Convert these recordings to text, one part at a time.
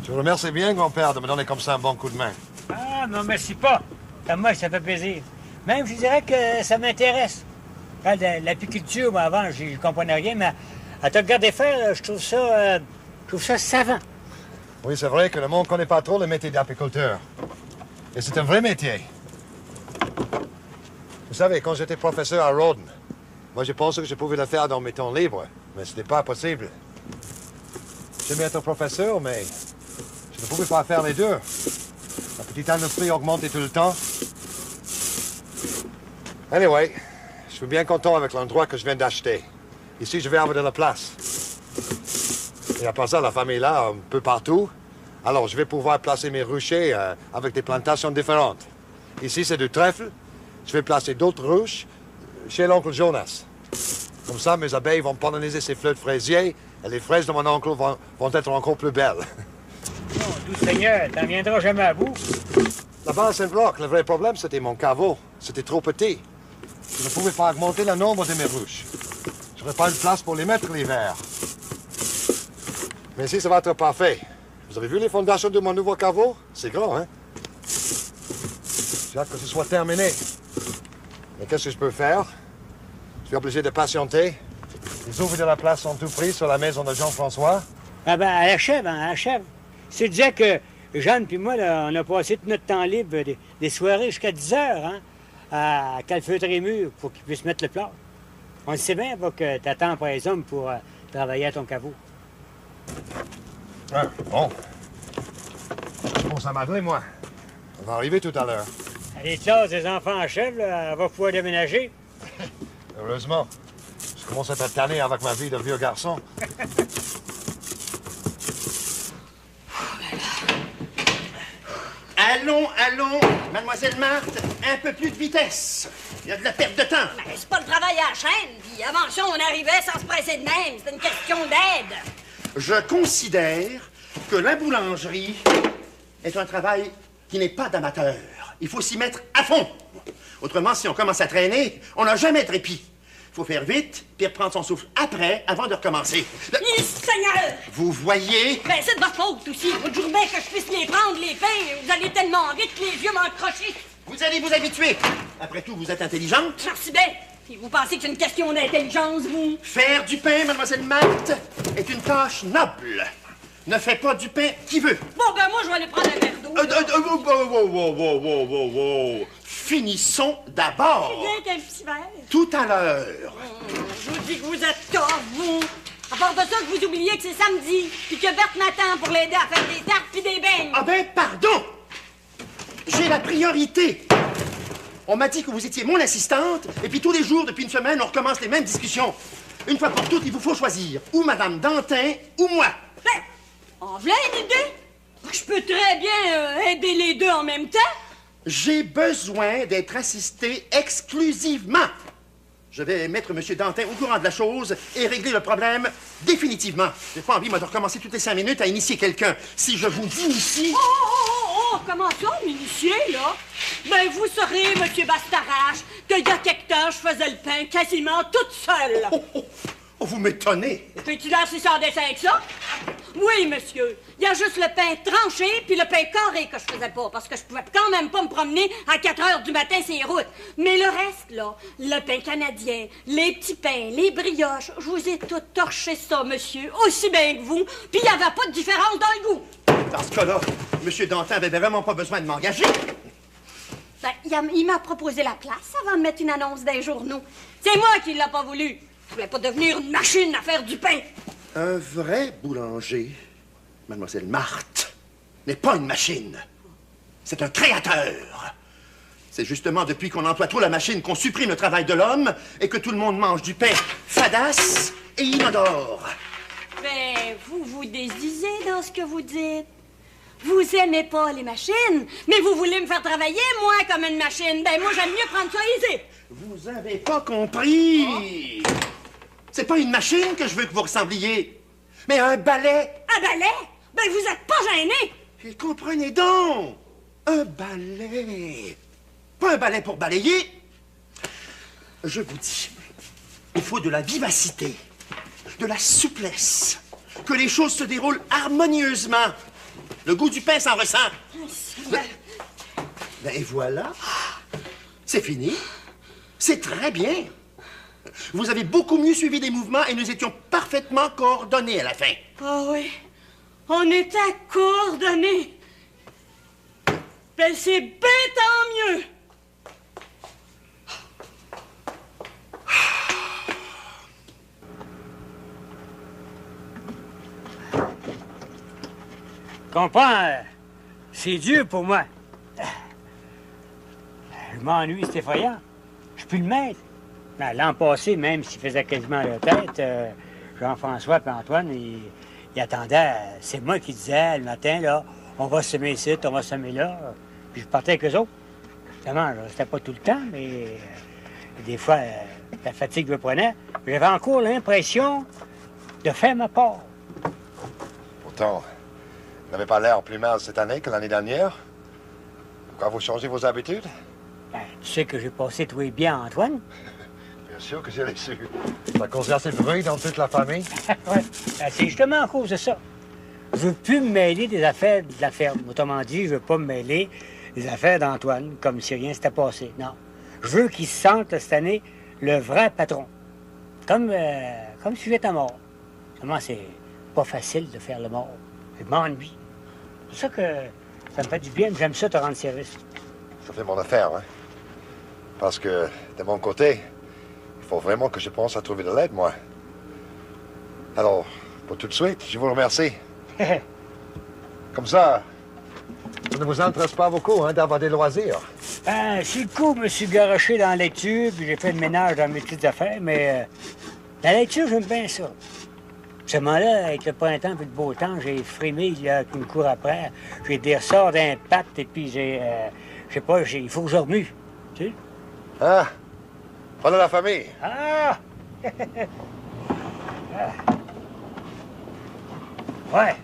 Je vous remercie bien, grand-père, de me donner comme ça un bon coup de main. Ah, non, merci pas. À moi, ça fait plaisir. Même, je dirais que ça m'intéresse. L'apiculture, moi, avant, je ne comprenais rien, mais à te regarder faire, je trouve ça savant. Oui, c'est vrai que le monde ne connaît pas trop le métier d'apiculteur. Et c'est un vrai métier. Vous savez, quand j'étais professeur à Rhoden, moi, je pensais que je pouvais le faire dans mes temps libres, mais ce n'est pas possible. J'aimais être professeur, mais je ne pouvais pas faire les deux. La petite industrie augmentait tout le temps. Anyway, je suis bien content avec l'endroit que je viens d'acheter. Ici, je vais avoir de la place. Et à part ça, la famille est là, un peu partout. Alors, je vais pouvoir placer mes ruchers avec des plantations différentes. Ici, c'est du trèfle. Je vais placer d'autres ruches chez l'oncle Jonas. Comme ça, mes abeilles vont polliniser ces fleurs de fraisier et les fraises de mon oncle vont être encore plus belles. Non, doux Seigneur, t'en viendras jamais à bout. Là-bas à Saint-Bloc, le vrai problème, c'était mon caveau. C'était trop petit. Je ne pouvais pas augmenter le nombre de mes ruches. Je n'aurais pas une place pour les mettre l'hiver. Mais ici, ça va être parfait. Vous avez vu les fondations de mon nouveau caveau? C'est grand, hein? J'ai hâte que ce soit terminé. Mais qu'est-ce que je peux faire? Je suis obligé de patienter. Les ouvriers de la place sont tout pris sur la maison de Jean-François. Ah ben, elle achève. C'est dire que Jeanne puis moi, là, on a passé tout notre temps libre des soirées jusqu'à 10 heures, hein, à calfeutrer les murs pour qu'ils puissent mettre le plat. On le sait bien, pas que t'attends après les hommes pour travailler à ton caveau. Ah, bon. Je commence à m'atteler, moi. On va arriver tout à l'heure. Les classes des enfants achèvent, là, elle va pouvoir déménager. Heureusement. Je commence à être tanné avec ma vie de vieux garçon. Allons, mademoiselle Marthe, un peu plus de vitesse. Il y a de la perte de temps. Ben, c'est pas le travail à la chaîne, puis avant ça, on arrivait sans se presser de même. C'est une question d'aide. Je considère que la boulangerie est un travail qui n'est pas d'amateur. Il faut s'y mettre à fond. Autrement, si on commence à traîner, on n'a jamais de répit. Il faut faire vite, puis reprendre son souffle après, avant de recommencer. Seigneur! Vous voyez? Ben, c'est de votre faute aussi. Vous toujours bien que je puisse les prendre, les pains. Vous allez tellement vite que les vieux m'encrochent. Vous allez vous habituer. Après tout, vous êtes intelligente. Merci bien. Puis vous pensez que c'est une question d'intelligence, vous? Faire du pain, mademoiselle Marthe, est une tâche noble. Ne fait pas du pain qui veut. Bon, ben moi, je vais aller prendre un verre d'eau. Wow. Finissons d'abord. C'est bien qu'un petit verre. Tout à l'heure. Je vous dis que vous êtes tough, vous. À part de ça, que vous oubliez que c'est samedi, puis que Berthe m'attend pour l'aider à faire des tartes puis des beignes. Ah ben, pardon. J'ai la priorité. On m'a dit que vous étiez mon assistante, et puis tous les jours, depuis une semaine, on recommence les mêmes discussions. Une fois pour toutes, il vous faut choisir ou Madame Dantin ou moi. Ben, en voilà une idée. Je peux très bien aider les deux en même temps. J'ai besoin d'être assisté exclusivement. Je vais mettre M. Dantin au courant de la chose et régler le problème définitivement. J'ai pas envie, moi, de recommencer toutes les 5 minutes à initier quelqu'un. Si je vous initie... Oh, comment ça, m'initier, là? Ben, vous saurez, M. Bastarache, qu'il y a quelque temps, je faisais le pain quasiment toute seule. Oh, vous m'étonnez. Peux-tu l'air si sans dessin que ça? Oui, monsieur. Il y a juste le pain tranché puis le pain carré que je faisais pas, parce que je pouvais quand même pas me promener à 4 heures du matin sur les routes. Mais le reste, là, le pain canadien, les petits pains, les brioches, je vous ai tout torché ça, monsieur, aussi bien que vous, puis il n'y avait pas de différence dans le goût. Dans ce cas-là, M. Dantin avait vraiment pas besoin de m'engager. Ben, il m'a proposé la place avant de mettre une annonce dans les journaux. C'est moi qui l'a pas voulu. Je voulais pas devenir une machine à faire du pain. Un vrai boulanger, mademoiselle Marthe, n'est pas une machine. C'est un créateur. C'est justement depuis qu'on emploie trop la machine qu'on supprime le travail de l'homme et que tout le monde mange du pain fadasse et inodore. Ben, vous vous désisez dans ce que vous dites. Vous aimez pas les machines, mais vous voulez me faire travailler, moi, comme une machine. Ben, moi, j'aime mieux prendre ça easy. Vous avez pas compris. C'est pas une machine que je veux que vous ressembliez, mais un balai. Un balai? Ben, vous êtes pas gêné. Et comprenez donc, un balai. Pas un balai pour balayer. Je vous dis, il faut de la vivacité, de la souplesse, que les choses se déroulent harmonieusement. Le goût du pain s'en ressent. Ben et voilà. C'est fini. C'est très bien. Vous avez beaucoup mieux suivi les mouvements et nous étions parfaitement coordonnés à la fin. Ah oui, on était coordonnés. Ben c'est bien tant mieux. Comprends, c'est dur pour moi. Je m'ennuie, c'est effrayant. Je peux le mettre. Ben, l'an passé, même s'il faisait quasiment la tête, Jean-François et Antoine, ils attendaient. C'est moi qui disais le matin, là, on va semer ici, on va semer là. Puis je partais avec eux autres. Évidemment, c'était pas tout le temps, mais des fois, la fatigue me prenait. J'avais encore l'impression de faire ma part. Pourtant, vous n'avez pas l'air plus mal cette année que l'année dernière. Pourquoi vous changez vos habitudes? Ben, tu sais que j'ai passé tout et bien, Antoine. Bien sûr que je l'ai su. Ça cause assez de bruit dans toute la famille. Ouais. Ben, c'est justement à cause de ça. Je veux plus me mêler des affaires de la ferme. Autrement dit, je veux pas me mêler des affaires d'Antoine, comme si rien s'était passé. Non. Je veux qu'il se sente, cette année, le vrai patron. Comme si j'étais mort. Seulement, c'est pas facile de faire le mort. Je m'ennuie. C'est pour ça que ça me fait du bien. J'aime ça te rendre service. Ça fait mon affaire, hein? Parce que, de mon côté, il faut vraiment que je pense à trouver de l'aide, moi. Alors, pour tout de suite, je vous remercie. Comme ça, ça ne vous intéresse pas beaucoup, hein, d'avoir des loisirs. Sur le coup, je me suis garoché dans la lecture, puis j'ai fait le ménage dans mes petites affaires, mais la lecture, j'aime bien ça. Ce moment-là, avec le printemps et le beau temps, j'ai frémé là, qui me court après. J'ai des ressorts d'impact, et puis je sais pas, il faut que je remue. Tu sais? Ah! Voilà la famille. Ah! Ouais.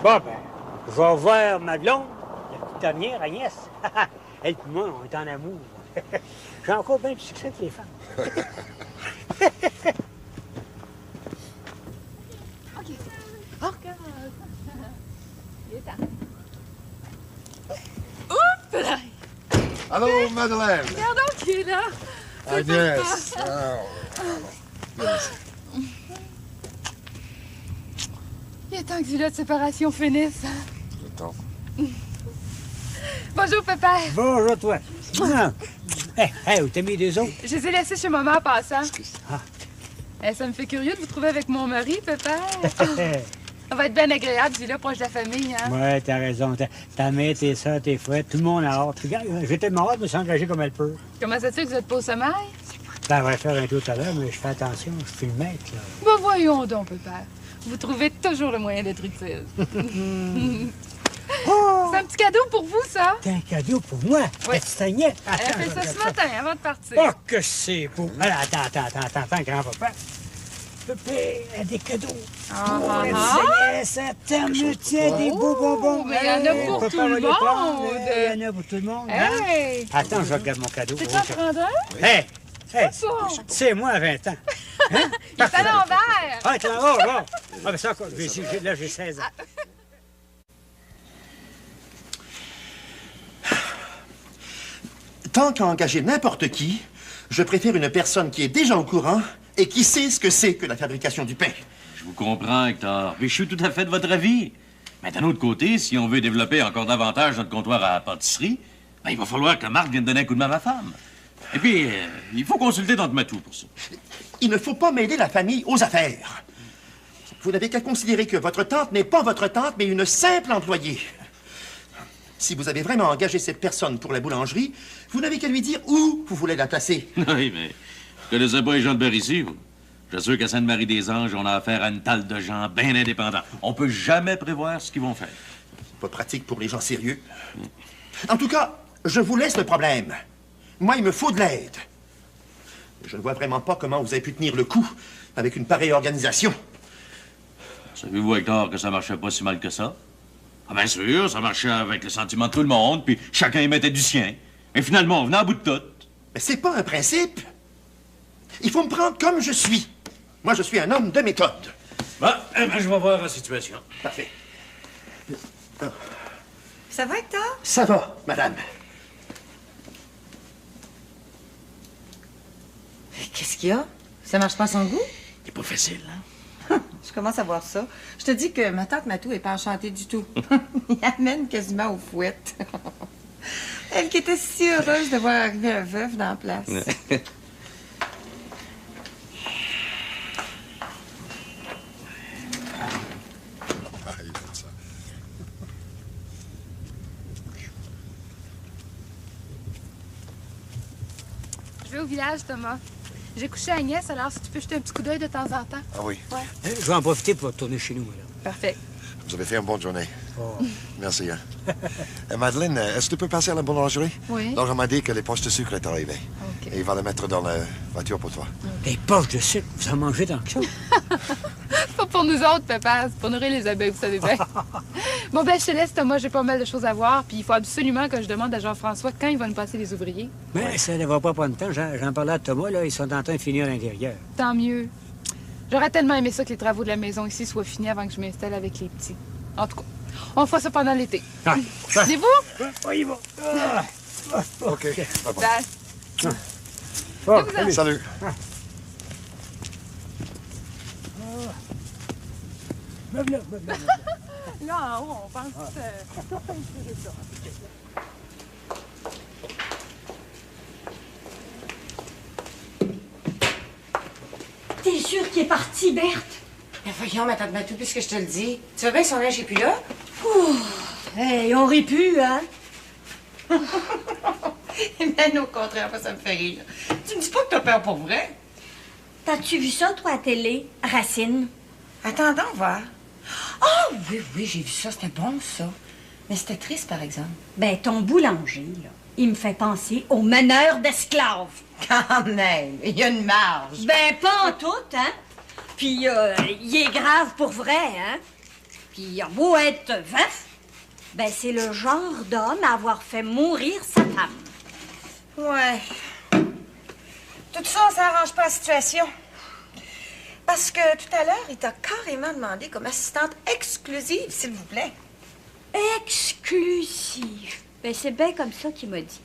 Bon, ben, je vais voir ma blonde, la petite dernière, Agnès. Elle et moi, on est en amour. J'ai encore bien du succès que les femmes. Oups là! Allô, Madeleine. Regardons qui est là! Agnès. Il est temps que celui-là de séparation finisse. Le temps. Bonjour, papa. Bonjour, toi. Hey, où t'as mis des autres? Je les ai laissés chez maman en passant. Ah. Ça me fait curieux de vous trouver avec mon mari, papa. Ça va être bien agréable, celui-là, proche de la famille, hein? Ouais, t'as raison. Ta mère, tes soeurs, tes frères, tout le monde a hâte. Regarde, j'ai tellement hâte de s'engager comme elle peut. Comment ça se fait que vous êtes pas au sommeil? Ben, on va faire un tour tout à l'heure, mais je fais attention, je suis le maître, là. Ben voyons donc, papa. Vous trouvez toujours le moyen d'être utile. Oh! C'est un petit cadeau pour vous, ça? C'est un cadeau pour moi. Oui. Tu sagnais? Elle a fait ça ce matin, avant de partir. Oh, que c'est beau. Alors, attends, grand-papa. Pépé, elle a des cadeaux. Ça termine, tiens, des beaux bonbons. Mais il y en a pour Papa tout le va les prendre. monde. Il y en a pour tout le monde. Hein? Hey! Attends, je regarde mon cadeau. Tu t'en prendre un? Hey! Ça. C'est moi à 20 ans. Hein? Il est à l'envers. Ah, t'es en haut, là. Ah, mais ça, encore. Là, j'ai 16 ans. Tant qu'à engager n'importe qui, je préfère une personne qui est déjà au courant et qui sait ce que c'est que la fabrication du pain. Je vous comprends, Hector. Mais je suis tout à fait de votre avis. Mais d'un autre côté, si on veut développer encore davantage notre comptoir à la pâtisserie, ben, il va falloir que Marc vienne donner un coup de main à ma femme. Et puis, il faut consulter Tante Matou pour ça. Il ne faut pas mêler la famille aux affaires. Vous n'avez qu'à considérer que votre tante n'est pas votre tante, mais une simple employée. Si vous avez vraiment engagé cette personne pour la boulangerie, vous n'avez qu'à lui dire où vous voulez la placer. Oui, mais je connaissais pas les gens de Berry-ici, vous. J'assure qu'à Sainte-Marie-des-Anges, on a affaire à une talle de gens bien indépendants. On peut jamais prévoir ce qu'ils vont faire. Pas pratique pour les gens sérieux. En tout cas, je vous laisse le problème. Moi, il me faut de l'aide. Je ne vois vraiment pas comment vous avez pu tenir le coup avec une pareille organisation. Savez-vous, Hector, que ça marchait pas si mal que ça? Ah, bien sûr, ça marchait avec le sentiment de tout le monde, puis chacun y mettait du sien. Et finalement, on venait à bout de tout. Mais c'est pas un principe. Il faut me prendre comme je suis. Moi, je suis un homme de méthode. Bon, je vais voir la situation. Parfait. Ça va, Hector? Ça va, madame. Qu'est-ce qu'il y a? Ça marche pas à son goût? C'est pas facile, hein? Je commence à voir ça. Je te dis que ma tante Matou est pas enchantée du tout. Il amène quasiment aux fouettes. Elle qui était si heureuse de voir arriver un veuf dans la place. Je vais au village, Thomas. J'ai couché à Agnès, alors si tu peux jeter un petit coup d'œil de temps en temps. Ah oui. Ouais. Je vais en profiter pour retourner chez nous, là. Parfait. Vous avez fait une bonne journée. Oh. Merci, hein. Madeleine, est-ce que tu peux passer à la boulangerie? Oui. Laura m'a dit que les poches de sucre est arrivées. OK. Et il va les mettre dans la voiture pour toi. Des poches de sucre, vous en mangez tant que ça? Pas pour nous autres, papa. C'est pour nourrir les abeilles, vous savez bien. Bon, ben, je te laisse, Thomas. J'ai pas mal de choses à voir. Puis il faut absolument que je demande à Jean-François quand il va nous passer les ouvriers. Mais ça ne va pas prendre de temps. J'en parlais à Thomas, là. Ils sont en train de finir à l'intérieur. Tant mieux. J'aurais tellement aimé ça que les travaux de la maison ici soient finis avant que je m'installe avec les petits. En tout cas, on fera ça pendant l'été. Venez-vous? On y va. OK. Bye. Oh, salut. Salut. Meuble là, meuble là. Là, en haut, on pense que... T'es sûre qu'il est parti, Berthe? Mais voyons, ma tante Matou, puisque je te le dis. Tu vas bien que son linge est plus là? Hey, on aurait pu, hein? Mais au contraire, ça me fait rire. Tu me dis pas que t'as peur pour vrai? T'as-tu vu ça, toi, à télé? Racine? Attendons, voir. Ah, oui, j'ai vu ça. C'était bon, ça. Mais c'était triste, par exemple. Ben, ton boulanger, là, il me fait penser au meneur d'esclaves. Quand même, il y a une marge. Ben, pas en tout, hein? Puis, il est grave pour vrai, hein? Puis, il a beau être veuf, ben, c'est le genre d'homme à avoir fait mourir sa femme. Ouais. Tout ça, ça arrange pas la situation. Parce que tout à l'heure, il t'a carrément demandé comme assistante exclusive, s'il vous plaît. Exclusif. Ben, c'est bien comme ça qu'il m'a dit.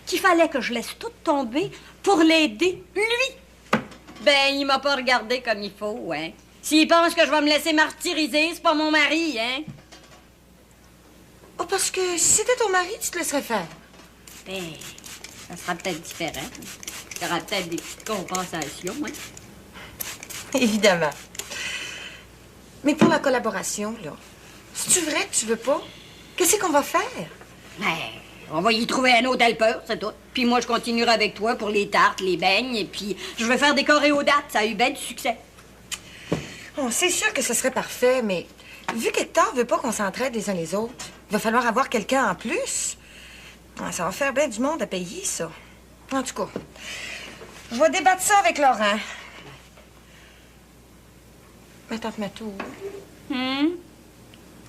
Qu'il fallait que je laisse tout tomber pour l'aider, lui. Ben, il m'a pas regardé comme il faut, hein. S'il pense que je vais me laisser martyriser, c'est pas mon mari, hein. Oh, parce que si c'était ton mari, tu te laisserais faire. Ben, ça sera peut-être différent. Il y aura peut-être des petites compensations, hein. Évidemment. Mais pour la collaboration, là, c'est-tu vrai que tu veux pas? Qu'est-ce qu'on va faire? Ben, on va y trouver un autre helper, c'est tout. Puis moi, je continuerai avec toi pour les tartes, les beignes, et puis je vais faire des choréodates. Ça a eu bien du succès. Oh, c'est sûr que ce serait parfait, mais vu qu'Hector veut pas qu'on s'entraide les uns les autres, il va falloir avoir quelqu'un en plus. Ah, ça va faire bien du monde à payer, ça. En tout cas, je vais débattre ça avec Laurent. Ma tante Matou,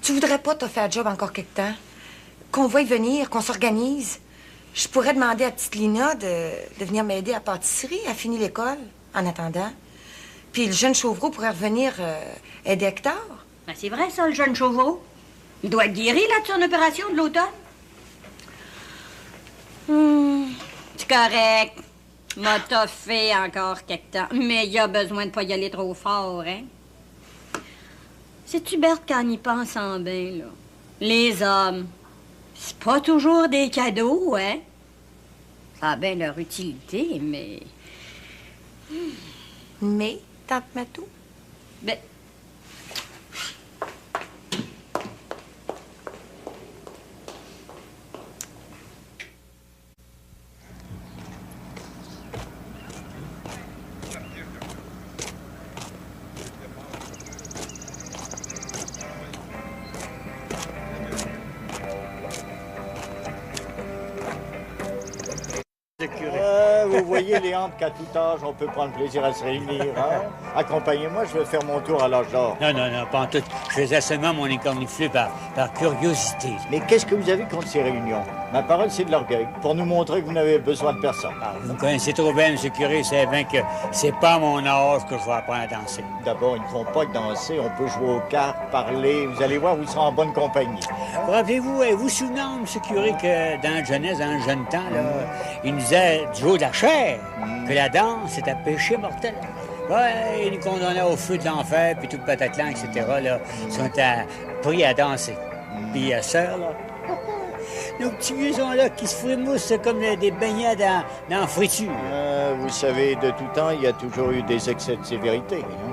tu voudrais pas te faire job encore quelque temps? Qu'on va y venir, qu'on s'organise? Je pourrais demander à petite Lina de venir m'aider à la pâtisserie, à finir l'école, en attendant. Puis le jeune Chauveau pourrait revenir aider Hector. Ben, c'est vrai, ça, le jeune Chauveau. Il doit être guéri, là, de son opération de l'automne. C'est correct. M'a toffé encore quelque temps. Mais il a besoin de pas y aller trop fort, hein? Sais-tu, Berthe, quand on y pense en bien, là, les hommes, c'est pas toujours des cadeaux, hein? Ça a bien leur utilité, mais... Mais, tante Matou? Ben... Vous voyez, Léandre, qu'à tout âge, on peut prendre plaisir à se réunir. Hein? Accompagnez-moi, je vais faire mon tour à l'âge d'or. Non, pas en tout. Je faisais seulement mon écorniflé par curiosité. Mais qu'est-ce que vous avez contre ces réunions? Ma parole, c'est de l'orgueil, pour nous montrer que vous n'avez besoin de personne. Vous me connaissez trop bien, M. Curé, c'est bien que c'est pas à mon âge que je vais apprendre à danser. D'abord, ils ne font pas que danser, on peut jouer aux cartes, parler, vous allez voir, vous serez en bonne compagnie. Rappelez-vous, vous souvenez, M. Curé, que dans la jeunesse, dans le jeune temps, là, il nous disait du haut de la chair que la danse, c'est un péché mortel. Ouais, il nous condamnait au feu de l'enfer, puis tout le patatlan, etc., là, sont pris à danser. Puis, sœur, là, nos petits vieux sont là qui se frémoussent comme des beignets dans la friture. Vous savez, de tout temps, il y a toujours eu des excès de sévérité. Hein?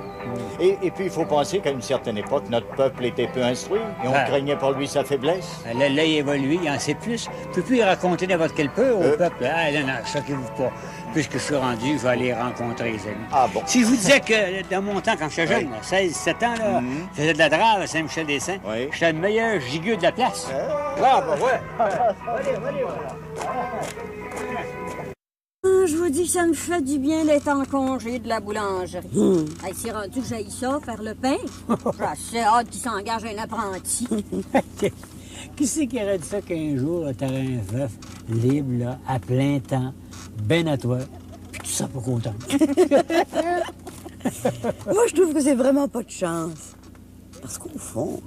Et puis, il faut penser qu'à une certaine époque, notre peuple était peu instruit et on craignait pour lui sa faiblesse. Là, il évolue, il en sait plus. Je peux plus y raconter n'importe quel peu au peuple. Ah, non, choquez-vous pas. Puisque je suis rendu, je vais aller rencontrer les amis. Ah bon? Si je vous disais que dans mon temps, quand j'étais jeune, 16-17 ans, là, je faisais de la drave à Saint-Michel-des-Saints, j'étais le meilleur gigueux de la place. Je vous dis que ça me fait du bien d'être en congé de la boulangerie. Hey, c'est rendu que j'aille ça, faire le pain. J'ai assez hâte qu'il s'engage un apprenti. Qui c'est qui aurait dit ça qu'un jour, t'aurais un veuf libre, là, à plein temps, ben à toi, puis tu seras pas content? Moi, je trouve que c'est vraiment pas de chance. Parce qu'au fond,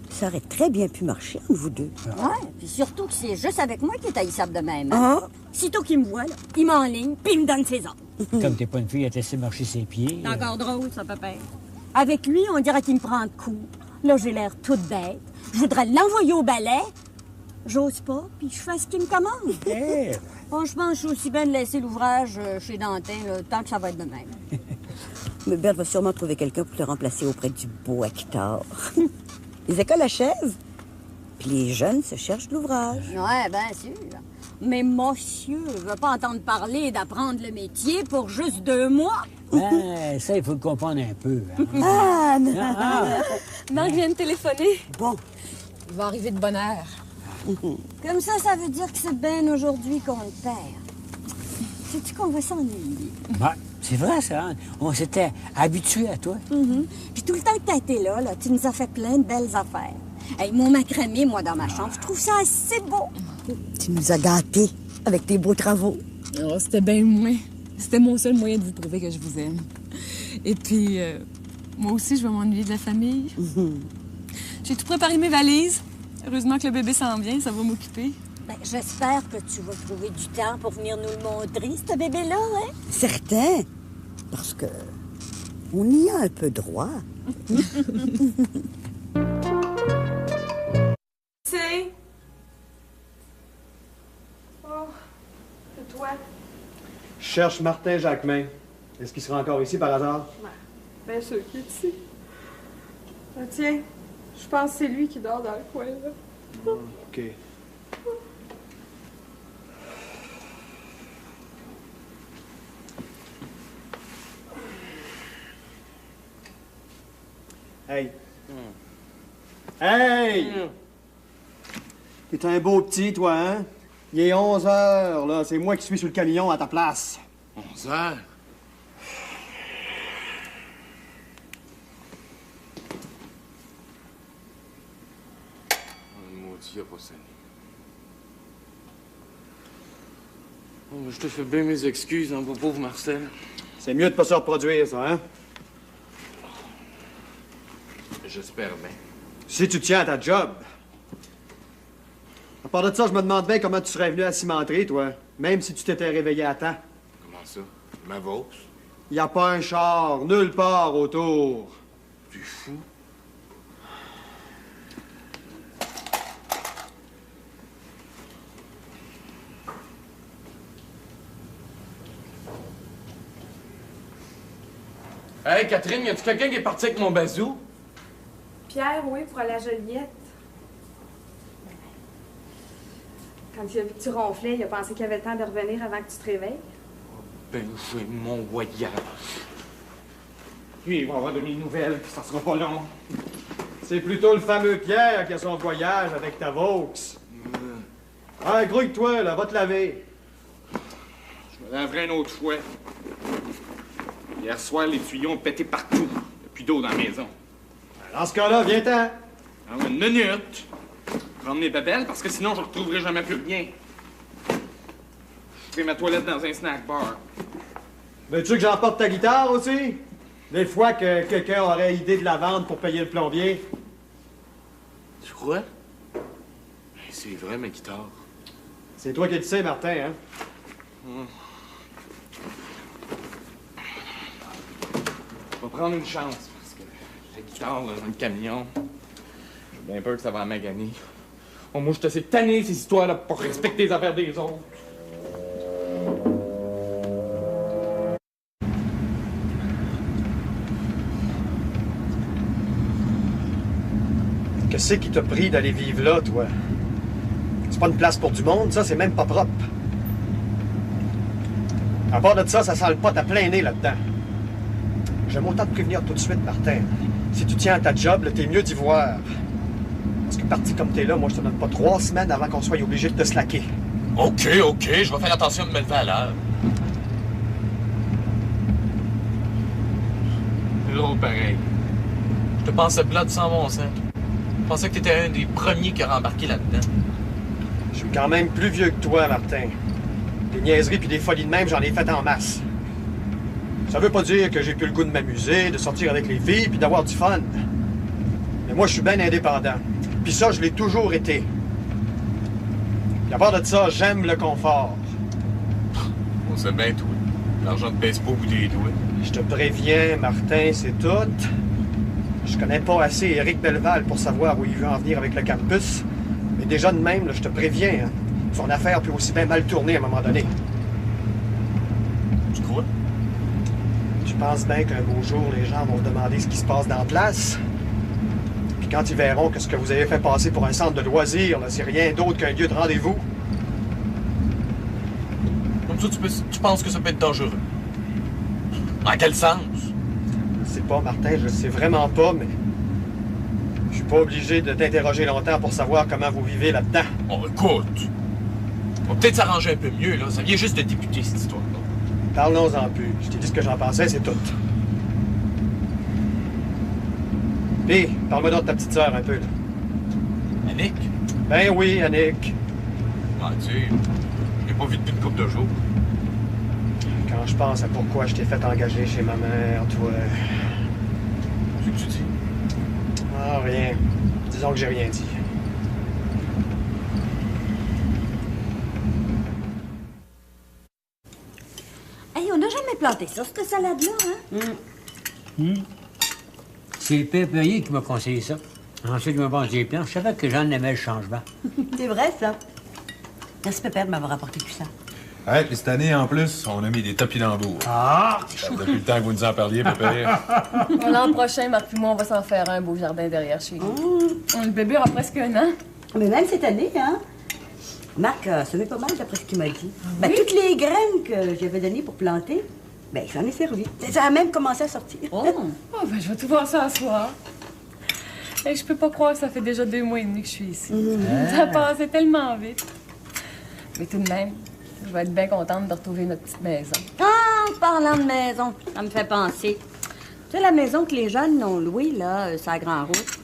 ça aurait très bien pu marcher entre vous deux. Ouais, puis surtout que c'est juste avec moi qu'il est haïssable de même. Hein? Sitôt qu'il me voit, là, il m'enligne, puis il me donne ses ordres. Comme t'es pas une fille à te laisser marcher ses pieds. C'est encore drôle, ça, papa. Avec lui, on dirait qu'il me prend de coups. Là, j'ai l'air toute bête. Je voudrais l'envoyer au ballet. J'ose pas, puis je fais ce qu'il me commande. Franchement, je suis aussi bien de laisser l'ouvrage chez Dantin, là, tant que ça va être de même. Mais Berthe va sûrement trouver quelqu'un pour te remplacer auprès du beau Hector. Les écoles achèvent, puis les jeunes se cherchent de l'ouvrage. Ouais, bien sûr. Mais monsieur veut pas entendre parler d'apprendre le métier pour juste 2 mois. Ben, ça, il faut le comprendre un peu. Hein? Marc vient de téléphoner. Bon. Il va arriver de bonne heure. Comme ça veut dire que c'est bien aujourd'hui qu'on le perd. Sais-tu qu'on va s'ennuyer? Ben, c'est vrai, ça. Hein? On s'était habitués à toi. Puis tout le temps que t'as été là, tu nous as fait plein de belles affaires. Hey, mon macramé, moi, dans ma chambre, je trouve ça assez beau. Tu nous as gâtés avec tes beaux travaux. Oh, c'était bien moins. C'était mon seul moyen de vous prouver que je vous aime. Et puis, moi aussi, je vais m'ennuyer de la famille. J'ai tout préparé mes valises. Heureusement que le bébé s'en vient, ça va m'occuper. Ben, j'espère que tu vas trouver du temps pour venir nous le montrer, ce bébé-là, hein? Certain. Parce que on y a un peu droit. C'est... Oh, c'est toi. Je cherche Martin Jacquemin. Est-ce qu'il sera encore ici par hasard? Bien sûr qu'il est ici. Ah, tiens, je pense que c'est lui qui dort dans le coin, là. OK. Hey! Hey! T'es un beau petit, toi, hein? Il est 11 heures, là. C'est moi qui suis sur le camion à ta place. 11 heures? Maudit, il a pas sonné. Oh, je te fais bien mes excuses, hein, mon pauvre Marcel. C'est mieux de pas se reproduire, ça, hein? J'espère bien. Si tu tiens à ta job. À part de ça, je me demande bien comment tu serais venu à la cimenterie, toi. Même si tu t'étais réveillé à temps. Comment ça? Ma Vaux? Y a pas un char, nulle part autour. Tu es fou? Hey, Catherine, y a-tu quelqu'un qui est parti avec mon bazou? Pierre, oui, pour aller à Joliette. Quand il a vu que tu ronflais, il a pensé qu'il avait le temps de revenir avant que tu te réveilles. Ben, j'ai mon voyage. Puis, il va avoir de mes nouvelles, puis ça sera pas long. C'est plutôt le fameux Pierre qui a son voyage avec ta Vaux. Ah, grouille-toi, là, va te laver. Je me laverai une autre fois. Hier soir, les tuyaux ont pété partout. Il n'y a plus d'eau dans la maison. Dans ce cas-là, viens-t'en. Alors, une minute. Je vais prendre mes babelles parce que sinon, je ne retrouverai jamais plus rien. Je fais ma toilette dans un snack bar. Veux-tu que j'emporte ta guitare aussi? Des fois que quelqu'un aurait idée de la vendre pour payer le plombier. Tu crois? C'est vrai, ma guitare. C'est toi qui le sais, Martin, hein? Je vais prendre une chance, parce que la guitare là, dans le camion, j'ai bien peur que ça va la maganer. Oh, moi, je suis assez tanné, ces histoires-là, pour respecter les affaires des autres. Qu'est-ce qui t'a pris d'aller vivre là, toi? C'est pas une place pour du monde, ça, c'est même pas propre. À part de ça sent le pot à plein nez là-dedans. J'aime autant te prévenir tout de suite, Martin. Si tu tiens à ta job, là, t'es mieux d'y voir. Parce que parti comme t'es là, moi, je te donne pas 3 semaines avant qu'on soit obligé de te slacker. OK, je vais faire attention de me lever à l'heure. C'est drôle pareil. Je te pensais plate sans bon sens. Je pensais que t'étais un des premiers qui aurait embarqué là-dedans. Je suis quand même plus vieux que toi, Martin. Des niaiseries puis des folies de même, j'en ai fait en masse. Ça veut pas dire que j'ai plus le goût de m'amuser, de sortir avec les filles puis d'avoir du fun. Mais moi, je suis bien indépendant. Puis ça, je l'ai toujours été. Puis à part de ça, j'aime le confort. On sait bien, toi. L'argent ne pèse pas au bout des doigts. Je te préviens, Martin, c'est tout. Je connais pas assez Éric Belleval pour savoir où il veut en venir avec le campus. Mais déjà de même, là, je te préviens, hein, son affaire peut aussi bien mal tourner à un moment donné. Tu crois? Tu penses bien qu'un beau jour, les gens vont se demander ce qui se passe dans la place? Puis quand ils verront que ce que vous avez fait passer pour un centre de loisirs, là, c'est rien d'autre qu'un lieu de rendez-vous. Comme ça, tu penses que ça peut être dangereux? Dans quel sens? Je sais pas, Martin, je sais vraiment pas, mais... Je suis pas obligé de t'interroger longtemps pour savoir comment vous vivez là-dedans. Oh, écoute! On va peut-être s'arranger un peu mieux, là. Ça vient juste de débuter, cette histoire-là. Parlons-en plus. Je t'ai dit ce que j'en pensais, c'est tout. Puis, parle-moi donc de ta petite sœur un peu, là. Annick? Ben oui, Annick. Ah, tu sais, je l'ai pas vu depuis une couple de jours. Quand je pense à pourquoi je t'ai fait engager chez ma mère, toi... Qu'est-ce que tu dis? Ah, rien. Disons que j'ai rien dit. Hey, on n'a jamais planté ça, cette salade-là, hein? C'est le père Perrier qui m'a conseillé ça. Ensuite, il m'a vendu les plans. Je savais que Jeanne aimait le changement. C'est vrai, ça. Merci, Pépère, de m'avoir apporté tout ça. Ouais, puis cette année, en plus, on a mis des topinambours. Ah! Ça fait depuis le temps que vous nous en parliez, Pépère. L'an prochain, Marc et moi, on va s'en faire un beau jardin derrière chez nous. Le bébé aura presque 1 an. Mais même cette année, hein? Marc a semé pas mal, d'après ce qu'il m'a dit. Ben, toutes les graines que j'avais données pour planter, ben, il s'en est servi. Ça a même commencé à sortir. Oh, ben, je vais tout voir ça ce soir. Et je peux pas croire que ça fait déjà 2 mois et demi que je suis ici. Ça passait tellement vite. Mais tout de même, je vais être bien contente de retrouver notre petite maison. Ah, parlant de maison, ça me fait penser. Tu sais, la maison que les jeunes ont louée, là, sur la Grande Route,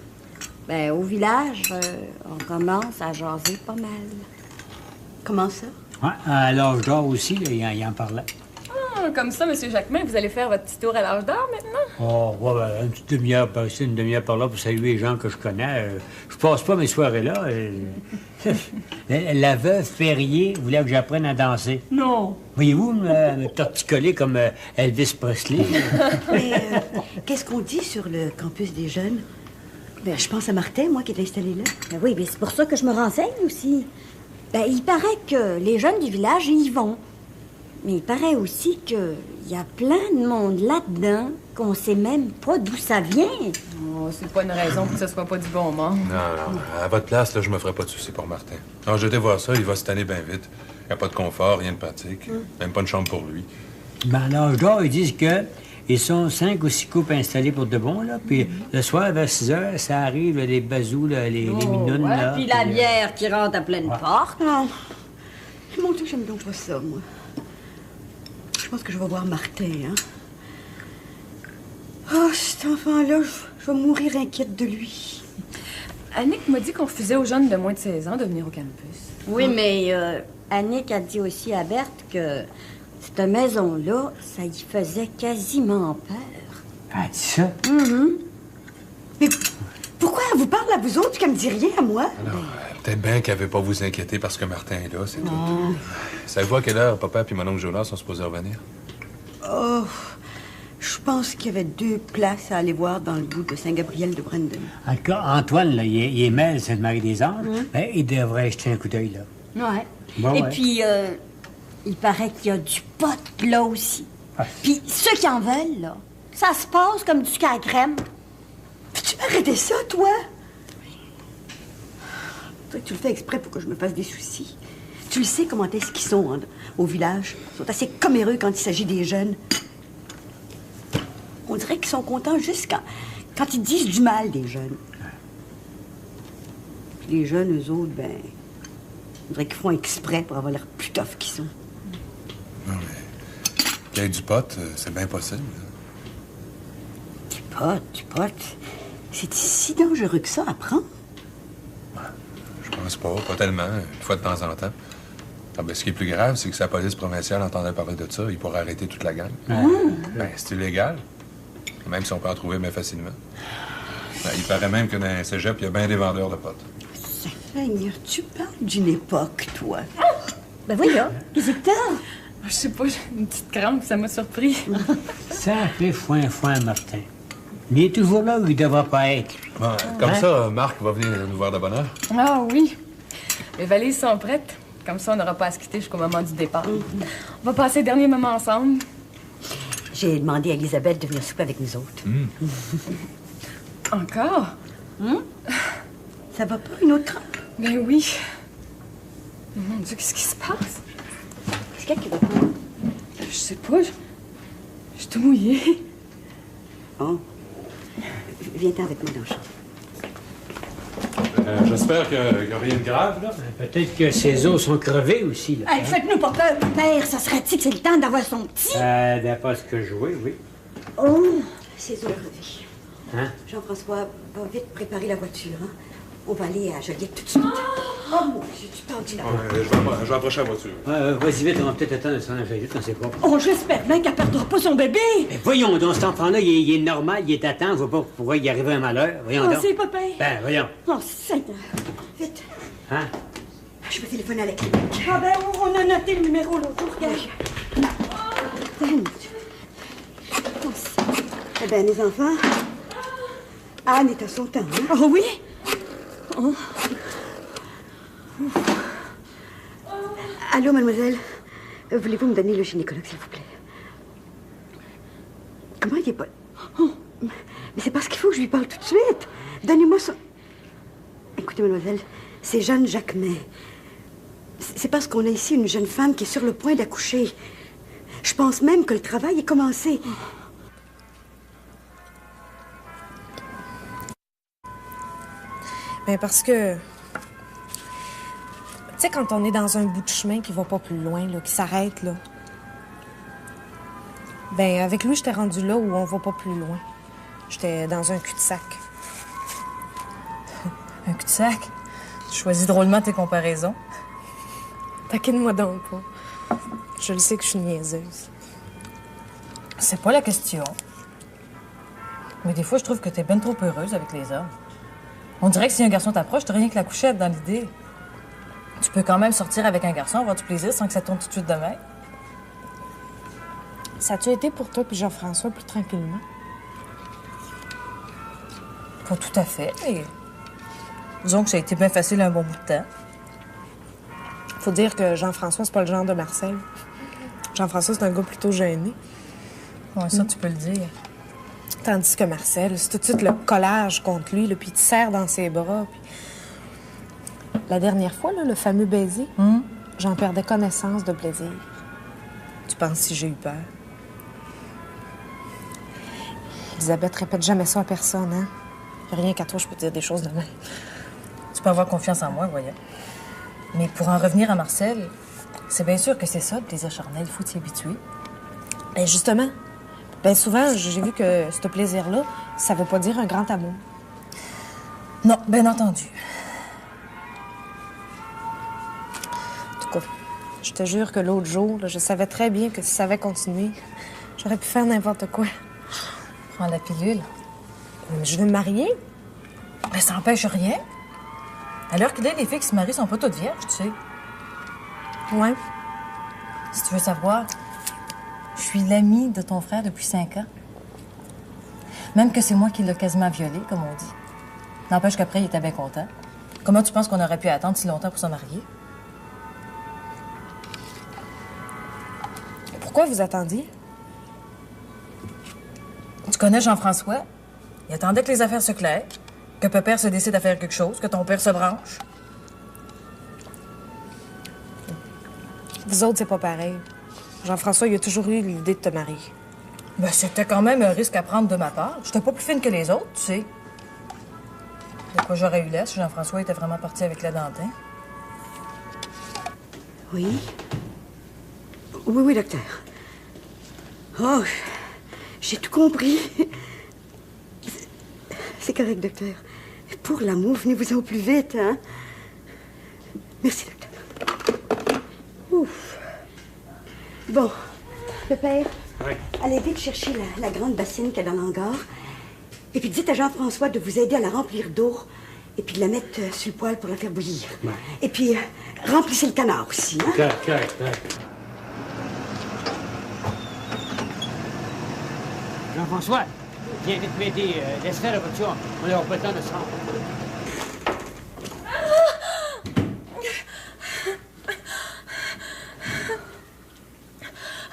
ben, au village, on commence à jaser pas mal. Comment ça? Ouais, à l'âge d'or aussi, là, il en parlait. Ah, comme ça, M. Jacquemin, vous allez faire votre petit tour à l'âge d'or maintenant? Oh, ouais, ben, une petite demi-heure par ici, une demi-heure par là pour saluer les gens que je connais. Je passe pas mes soirées-là. La veuve Perrier voulait que j'apprenne à danser. Non. Voyez-vous, me torticoler comme Elvis Presley. Mais qu'est-ce qu'on dit sur le campus des jeunes? Ben, je pense à Martin, moi, qui est installé là. Ben oui, mais c'est pour ça que je me renseigne aussi. Ben, il paraît que les jeunes du village y vont. Mais il paraît aussi qu'il y a plein de monde là-dedans qu'on sait même pas d'où ça vient. Oh, c'est pas une raison pour que ce soit pas du bon monde. Non, à votre place, là, je me ferais pas de soucis pour Martin. Non, j'ai été voir ça, il va se tanner bien vite. Il n'y a pas de confort, rien de pratique. Même pas une chambre pour lui. Ben, à l'âge d'or, ils disent que ils sont 5 ou 6 couples installés pour de bon, là. Puis le soir, vers 6 heures, ça arrive, là, les bazous, là, les minounes, ouais, là. Puis la bière qui rentre à pleine porte. Ah. Non. Mon Dieu, j'aime donc pas ça, moi. Je pense que je vais voir Martin, hein. Oh, cet enfant-là, je vais mourir inquiète de lui. Annick m'a dit qu'on refusait aux jeunes de moins de 16 ans de venir au campus. Oui, mais Annick a dit aussi à Berthe que cette maison-là, ça y faisait quasiment peur. Elle a dit ça? Mais pourquoi elle vous parle à vous autres qu'elle me dit rien à moi? Alors, peut-être bien qu'elle veut pas vous inquiéter parce que Martin est là, c'est tout. Savez-vous à quelle heure papa et mon oncle Jonas sont supposés revenir? Oh, je pense qu'il y avait 2 places à aller voir dans le bout de Saint-Gabriel de Brandon. En tout cas, Antoine, là, il est mêle, c'est le mari des anges. Ben, il devrait jeter un coup d'œil, là. Ouais. Bon, Et ouais. puis, il paraît qu'il y a du pot là aussi. Puis ceux qui en veulent, là, ça se passe comme du sucre à crème. Puis tu veux arrêter ça, toi? Toi, tu le fais exprès pour que je me fasse des soucis. Tu le sais comment est-ce qu'ils sont au village. Ils sont assez comméreux quand il s'agit des jeunes. On dirait qu'ils sont contents juste quand ils disent du mal des jeunes. Puis les jeunes, eux autres, ben... on dirait qu'ils font exprès pour avoir l'air plus tough qu'ils sont. Non, mais qu'il y ait du pot, c'est bien possible. Du pot. C'est si dangereux que ça à prendre. Je pense pas tellement, une fois de temps en temps. Ah ben, ce qui est plus grave, c'est que si la police provinciale entendait parler de ça, il pourrait arrêter toute la gang. Ben, c'est illégal. Même si on peut en trouver bien facilement. Ben, il paraît même que dans un cégep, il y a bien des vendeurs de potes. Seigneur, tu parles d'une époque, toi. Ben voyons, qu'est-ce que t'as? Je sais pas, j'ai une petite crampe, ça m'a surpris. Ça fait foin, Martin. Mais il est toujours là où il devrait pas être. Bon, comme ça, Marc va venir nous voir de bonne heure. Ah oui. Les valises sont prêtes. Comme ça, on n'aura pas à se quitter jusqu'au moment du départ. On va passer les derniers moments ensemble. J'ai demandé à Elisabeth de venir souper avec nous autres. Encore? Ça va pas, une autre crampe? Ben oui. Mon Dieu, qu'est-ce qui se passe? Qu'est-ce qu'il y a qui va pas? Je sais pas, je suis tout mouillée. Oh. Viens-t'en avec moi dans le champ. J'espère qu'il n'y a rien de grave, là. Peut-être que ses os sont crevés aussi, là. Hey, faites-nous pas peur, père. Ça serait-il que c'est le temps d'avoir son petit? D'après ce que je vois, oui. Oh, ses os crevés. Hein? Jean-François, va vite préparer la voiture, hein? On va aller à Joliette tout de suite. Oh, mon Dieu, tu parles du Je vais approcher la voiture. Vas-y vite, on va peut-être attendre de s'en aller vite, on sait pas. Oh, j'espère bien qu'elle perdra pas son bébé. Mais voyons donc, cet enfant-là, il est normal, il est à temps, on voit pas pourquoi il arrive un malheur. Voyons Oh, donc. c'est papa. Ben, voyons. Oh, Seigneur. Vite. Hein? Je vais téléphoner à la clinique. Ah ben, on a noté le numéro l'autre jour, regarde. Eh bien, les enfants, Anne est à son temps, hein? Oh oui? Oh. Allô, mademoiselle. Voulez-vous me donner le gynécologue, s'il vous plaît? Comment il est pas... Oh. Mais c'est parce qu'il faut que je lui parle tout de suite. Donnez-moi son... Écoutez, mademoiselle, c'est Jeanne Jacquemet. C'est parce qu'on a ici une jeune femme qui est sur le point d'accoucher. Je pense même que le travail est commencé. Ben parce que... Tu sais, quand on est dans un bout de chemin qui va pas plus loin, là, qui s'arrête, là... Ben, avec lui, j'étais rendue là où on va pas plus loin. J'étais dans un cul-de-sac. Un cul-de-sac? Tu choisis drôlement tes comparaisons. Taquine-moi donc pas. Je le sais que je suis niaiseuse. C'est pas la question. Mais des fois, je trouve que t'es ben trop heureuse avec les hommes. On dirait que si un garçon t'approche, t'as rien que la couchette dans l'idée. Tu peux quand même sortir avec un garçon, avoir du plaisir sans que ça tourne tout de suite de même. Ça a-tu été pour toi puis Jean-François plus tranquillement? Pas tout à fait, mais... Disons que ça a été bien facile un bon bout de temps. Faut dire que Jean-François, c'est pas le genre de Marcel. Jean-François, c'est un gars plutôt gêné. Ouais, ça, tu peux le dire. Tandis que Marcel, c'est tout de suite le collage contre lui, là, puis il te serre dans ses bras. Puis... La dernière fois, là, le fameux baiser, j'en perdais connaissance de plaisir. Tu penses si j'ai eu peur? Elisabeth répète jamais ça à personne, hein? Y a rien qu'à toi, je peux te dire des choses de même. Tu peux avoir confiance en moi, voyons. Mais pour en revenir à Marcel, c'est bien sûr que c'est ça, le plaisir charnel, il faut t'y habituer. Ben justement, Ben souvent, j'ai vu que ce plaisir-là, ça veut pas dire un grand amour. Non, bien entendu. En tout cas, je te jure que l'autre jour, là, je savais très bien que si ça avait continué, j'aurais pu faire n'importe quoi. Prends la pilule. Mais je veux me marier. Ben, ça n'empêche rien. À l'heure qu'il est, les filles qui se marient sont pas toutes vierges, tu sais. Ouais. Si tu veux savoir, je suis l'amie de ton frère depuis 5 ans. Même que c'est moi qui l'ai quasiment violé, comme on dit. N'empêche qu'après, il était bien content. Comment tu penses qu'on aurait pu attendre si longtemps pour se marier? Pourquoi vous attendiez? Tu connais Jean-François? Il attendait que les affaires se clairent, que pépère se décide à faire quelque chose, que ton père se branche. Vous autres, c'est pas pareil. Jean-François, il a toujours eu l'idée de te marier. Ben, c'était quand même un risque à prendre de ma part. J'étais pas plus fine que les autres, tu sais. De quoi j'aurais eu l'air si Jean-François était vraiment parti avec la Dantin? Oui? Oui, docteur. Oh, j'ai tout compris. C'est correct, docteur. Pour l'amour, venez-vous au plus vite, hein? Merci, docteur. Ouf. Bon, pépère, oui. Allez vite chercher la grande bassine qu'il y a dans l'hangar. Et puis dites à Jean-François de vous aider à la remplir d'eau et puis de la mettre sur le poêle pour la faire bouillir. Ouais. Et puis, remplissez le canard aussi, hein? Correct. Jean-François, viens vite m'aider. Laisse faire la voiture. On n'aura pas le temps de se rendre.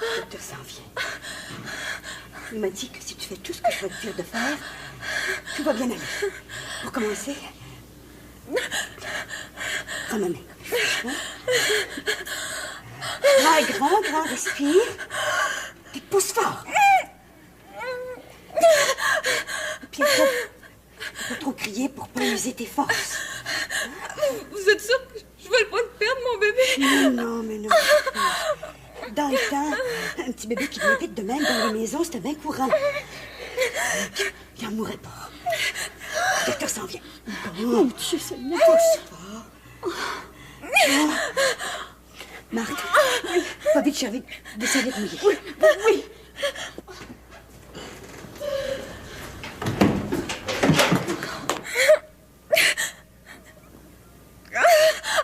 Le docteur s'en vient. Il m'a dit que si tu fais tout ce que je vais te dire de faire, tout va bien aller. Pour commencer, prends ma main. Grand, respire. Puis pousse fort. Puis après, faut pas trop crier pour pas user tes forces. Vous êtes sûr que je vais pas perdre, mon bébé? Non. Dans le temps, un petit bébé qui venait vite de même dans les maisons, c'était bien courant. Il en mourrait pas. Le docteur s'en vient. Mon Dieu, Seigneur. Pousse fort. Oh. Marthe, pas vite, chérie. Descendez de mouiller. Oui.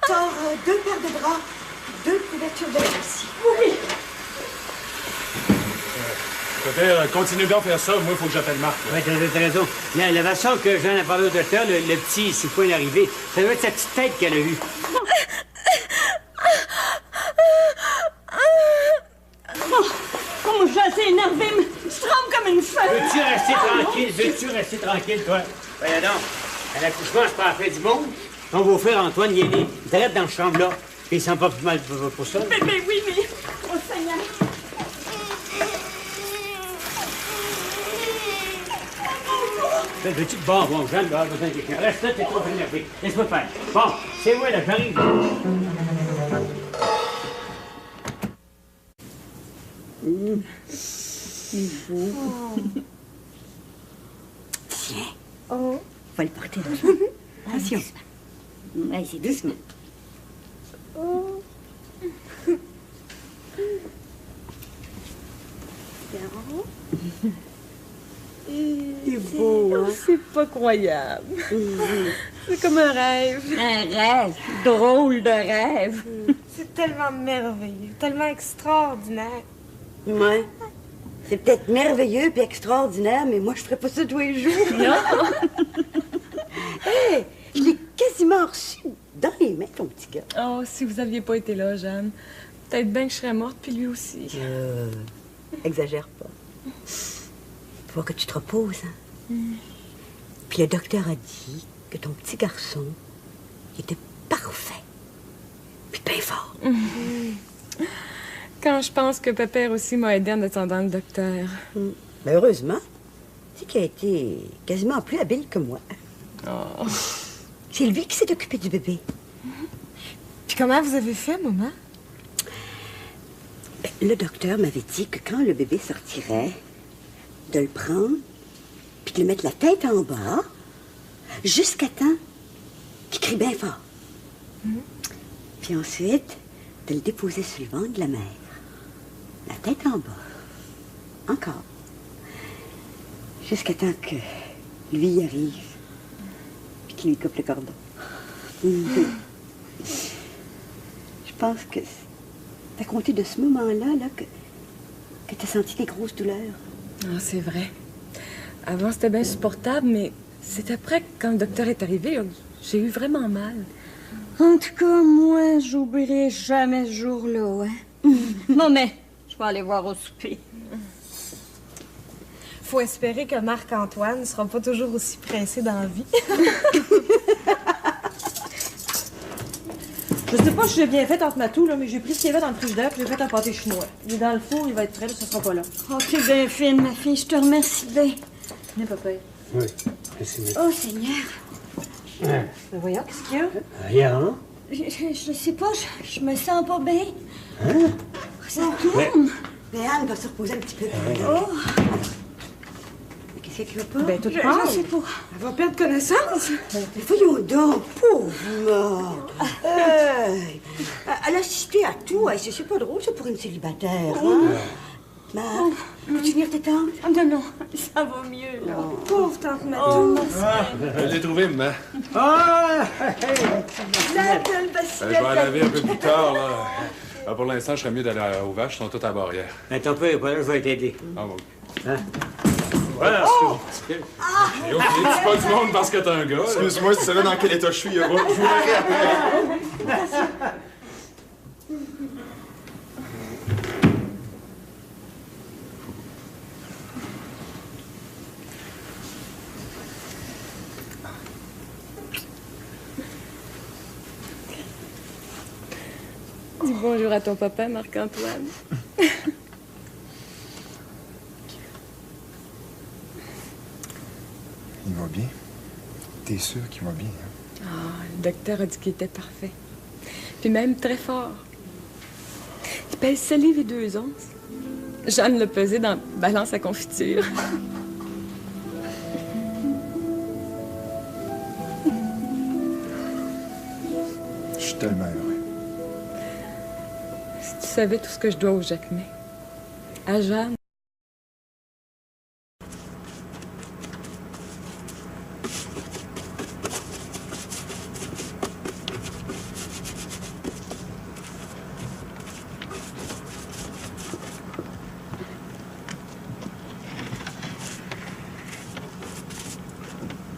Sors 2 paires de draps, 2 couvertures de lait aussi. Oui. Peut-être, continue donc à faire ça. Moi, il faut que j'appelle Marc. Oui, t'as raison. La façon que Jeanne a parlé au docteur, le petit souffle est arrivé, ça doit être sa petite tête qu'elle a eue. Oh, je suis énervée, mais je tremble comme une feuille. Veux-tu rester tranquille, toi? Voyons donc. À l'accouchement, c'est pas la fin du monde. Ton beau-frère Antoine, il est direct dans la chambre-là. Puis il sent pas plus mal pour ça. Mais oui, mais... Oh, Seigneur. Veux-tu te barrer, bon, Jeanne, là, besoin de quelqu'un. Reste là, t'es trop énervé. Laisse-moi faire. Bon, c'est moi, là, j'arrive. C'est beau. Tiens. On va le porter doucement. Attention. Allez, c'est doucement. C'est beau, hein? C'est pas croyable. C'est comme un rêve. Un rêve. Drôle de rêve. C'est tellement merveilleux, tellement extraordinaire. Ouais. C'est peut-être merveilleux puis extraordinaire, mais moi, je ferais pas ça tous les jours. Non. Hé, je l'ai quasiment reçu dans les mains, ton petit gars. Oh, si vous aviez pas été là, Jeanne, peut-être bien que je serais morte, puis lui aussi. Exagère pas. Faut que tu te reposes, hein. Puis le docteur a dit que ton petit garçon était parfait. Puis bien fort. Quand je pense que Pépère aussi m'a aidé en attendant le docteur. Mais heureusement, c'est qu'il a été quasiment plus habile que moi. Oh. C'est lui qui s'est occupé du bébé. Puis comment vous avez fait, maman? Ben, le docteur m'avait dit que quand le bébé sortirait, de le prendre, puis de le mettre la tête en bas, jusqu'à temps qu'il crie bien fort. Puis ensuite, de le déposer sur le ventre de la mère. La tête en bas. Encore. Jusqu'à temps que lui y arrive, puis qu'il lui coupe le cordon. Je pense que c'est à compter de ce moment-là là, que tu as senti des grosses douleurs. Ah, c'est vrai. Avant, c'était bien supportable, mais c'est après, quand le docteur est arrivé, j'ai eu vraiment mal. En tout cas, moi, j'oublierai jamais ce jour-là, hein. Bon, mais je vais aller voir au souper. Faut espérer que Marc-Antoine ne sera pas toujours aussi pressé dans la vie. Je sais pas si j'ai bien fait entre Matou, là, mais j'ai pris ce qu'il y avait dans le frigidaire puis j'ai fait un pâté chinois. Il est dans le four, il va être prêt, là, ça sera pas là. Oh, t'es bien fine, ma fille, je te remercie bien. Viens, papa. Oui, merci. Oh, Seigneur. Hein? Mais voyons, qu'est-ce qu'il y a? Rien. Je sais pas, je me sens pas bien. Hein? Ça tourne. Mais Anne va se reposer un petit peu. Oh. Qu'est-ce qu'il va pas? Ben, tout Je part. sais pas. Elle va perdre connaissance. Mais voyons donc, pauvre mort. Elle a assisté à tout. C'est pas drôle, ça, pour une célibataire. Hein? Marc, peux-tu venir t'étendre? Non, non, ça va mieux, là. Pauvre tante Matou. Je l'ai trouvé, maman. Ah! La belle Je vais la laver un peu plus tard, là. Pour l'instant, je serais mieux d'aller aux vaches, elles sont toutes à la barrière. Attends un peu, voilà, je vais t'aider. Ah, bon. Hein? Voilà, OK, tu pas du monde parce que t'es un gars. Excuse-moi, si tu savais dans quel état je suis, je vous verrai après. Dis bonjour à ton papa, Marc-Antoine. Il va bien? T'es sûr qu'il va bien, hein? Ah, le docteur a dit qu'il était parfait. Puis même très fort. Il pèse 7 livres et 2 onces. Jeanne l'a pesé dans balance à confiture. Je suis tellement heureux. Si tu savais tout ce que je dois au Jacquemet. À Jeanne.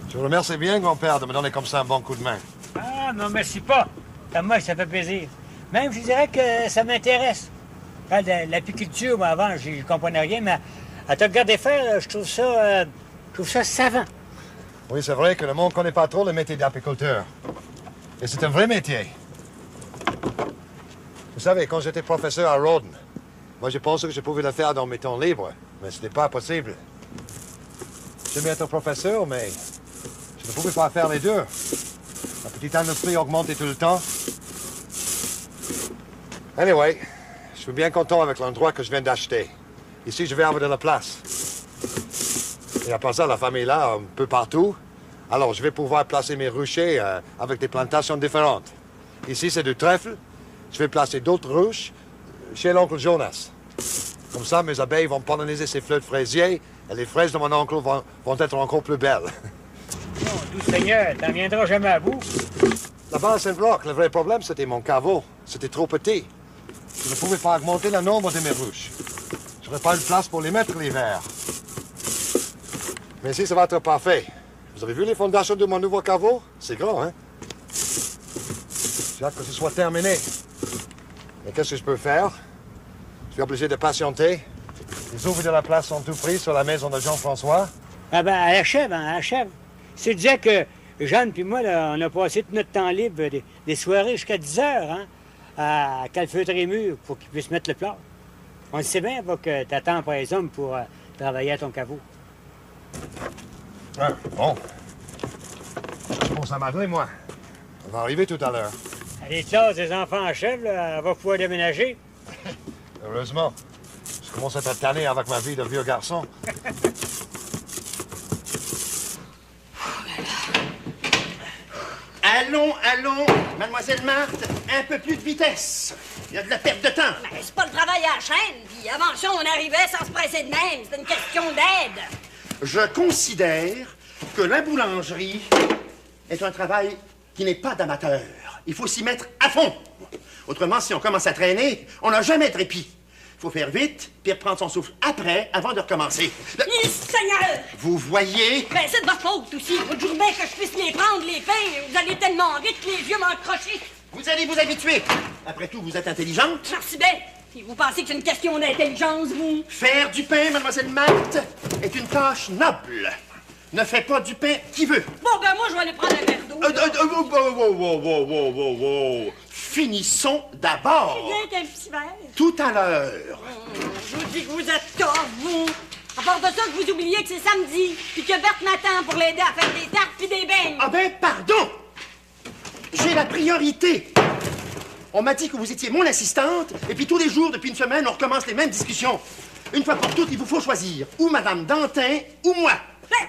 Je vous remercie bien, grand-père, de me donner comme ça un bon coup de main. Ah, non, merci pas. Moi, ça fait plaisir. Même, je dirais que ça m'intéresse. L'apiculture, moi, avant, je ne comprenais rien, mais à te regarder faire, je trouve ça savant. Oui, c'est vrai que le monde ne connaît pas trop le métier d'apiculteur. Et c'est un vrai métier. Vous savez, quand j'étais professeur à Rawdon, moi, je pensais que je pouvais le faire dans mes temps libres, mais ce n'est pas possible. J'aimais être professeur, mais je ne pouvais pas faire les deux. La petite industrie augmentait tout le temps. Anyway, je suis bien content avec l'endroit que je viens d'acheter. Ici, je vais avoir de la place. Et à part ça, la famille est là, un peu partout. Alors, je vais pouvoir placer mes ruchers avec des plantations différentes. Ici, c'est du trèfle. Je vais placer d'autres ruches chez l'oncle Jonas. Comme ça, mes abeilles vont polliniser ces fleurs de fraisier et les fraises de mon oncle vont être encore plus belles. Non, doux Seigneur, t'en viendras jamais à bout. Là-bas à Saint-Bloc, le vrai problème, c'était mon caveau. C'était trop petit. Je ne pouvais pas augmenter le nombre de mes ruches. Je n'aurais pas eu de place pour les mettre l'hiver. Mais ici, ça va être parfait. Vous avez vu les fondations de mon nouveau caveau? C'est grand, hein? J'ai hâte que ce soit terminé. Et qu'est-ce que je peux faire? Je suis obligé de patienter. Les ouvriers de la place sont tout pris sur la maison de Jean-François. Ah ben, elle achève, hein, elle achève. C'est dire que Jeanne puis moi, là, on a passé tout notre temps libre, des soirées jusqu'à 10 heures, hein, à calfeutrer les murs pour qu'ils puissent mettre le plat. On le sait bien, pas que t'attends après les hommes pour travailler à ton caveau. Ah, bon. Bon, ça m'a donné, moi. On va arriver tout à l'heure. Les classes des enfants achèvent, là, elle va pouvoir déménager. Heureusement. Je commence à être tanné avec ma vie de vieux garçon. allons, mademoiselle Marthe, un peu plus de vitesse. Il y a de la perte de temps. Mais c'est pas le travail à la chaîne, puis avant ça, on arrivait sans se presser de même. C'est une question d'aide. Je considère que la boulangerie est un travail qui n'est pas d'amateur. Il faut s'y mettre à fond. Autrement, si on commence à traîner, on n'a jamais de répit. Il faut faire vite, puis reprendre son souffle après, avant de recommencer. Seigneur! Vous voyez? Ben, c'est de votre faute aussi. Vous jurez bien que je puisse les prendre, les pains. Vous allez tellement vite que les yeux m'encrochent. Vous allez vous habituer. Après tout, vous êtes intelligente. Merci bien. Et vous pensez que c'est une question d'intelligence, vous? Faire du pain, mademoiselle Marthe, est une tâche noble. Ne fait pas du pain qui veut. Bon, ben moi, je vais aller prendre un verre d'eau. Wow. Finissons d'abord. C'est bien qu'un petit verre. Tout à l'heure. Je vous dis que vous êtes tough, vous. À part de ça, que vous oubliez que c'est samedi, puis que Berthe m'attend pour l'aider à faire des tartes puis des beignes. Ah ben, pardon. J'ai la priorité. On m'a dit que vous étiez mon assistante, et puis tous les jours, depuis une semaine, on recommence les mêmes discussions. Une fois pour toutes, il vous faut choisir ou Madame Dantin ou moi. Ben,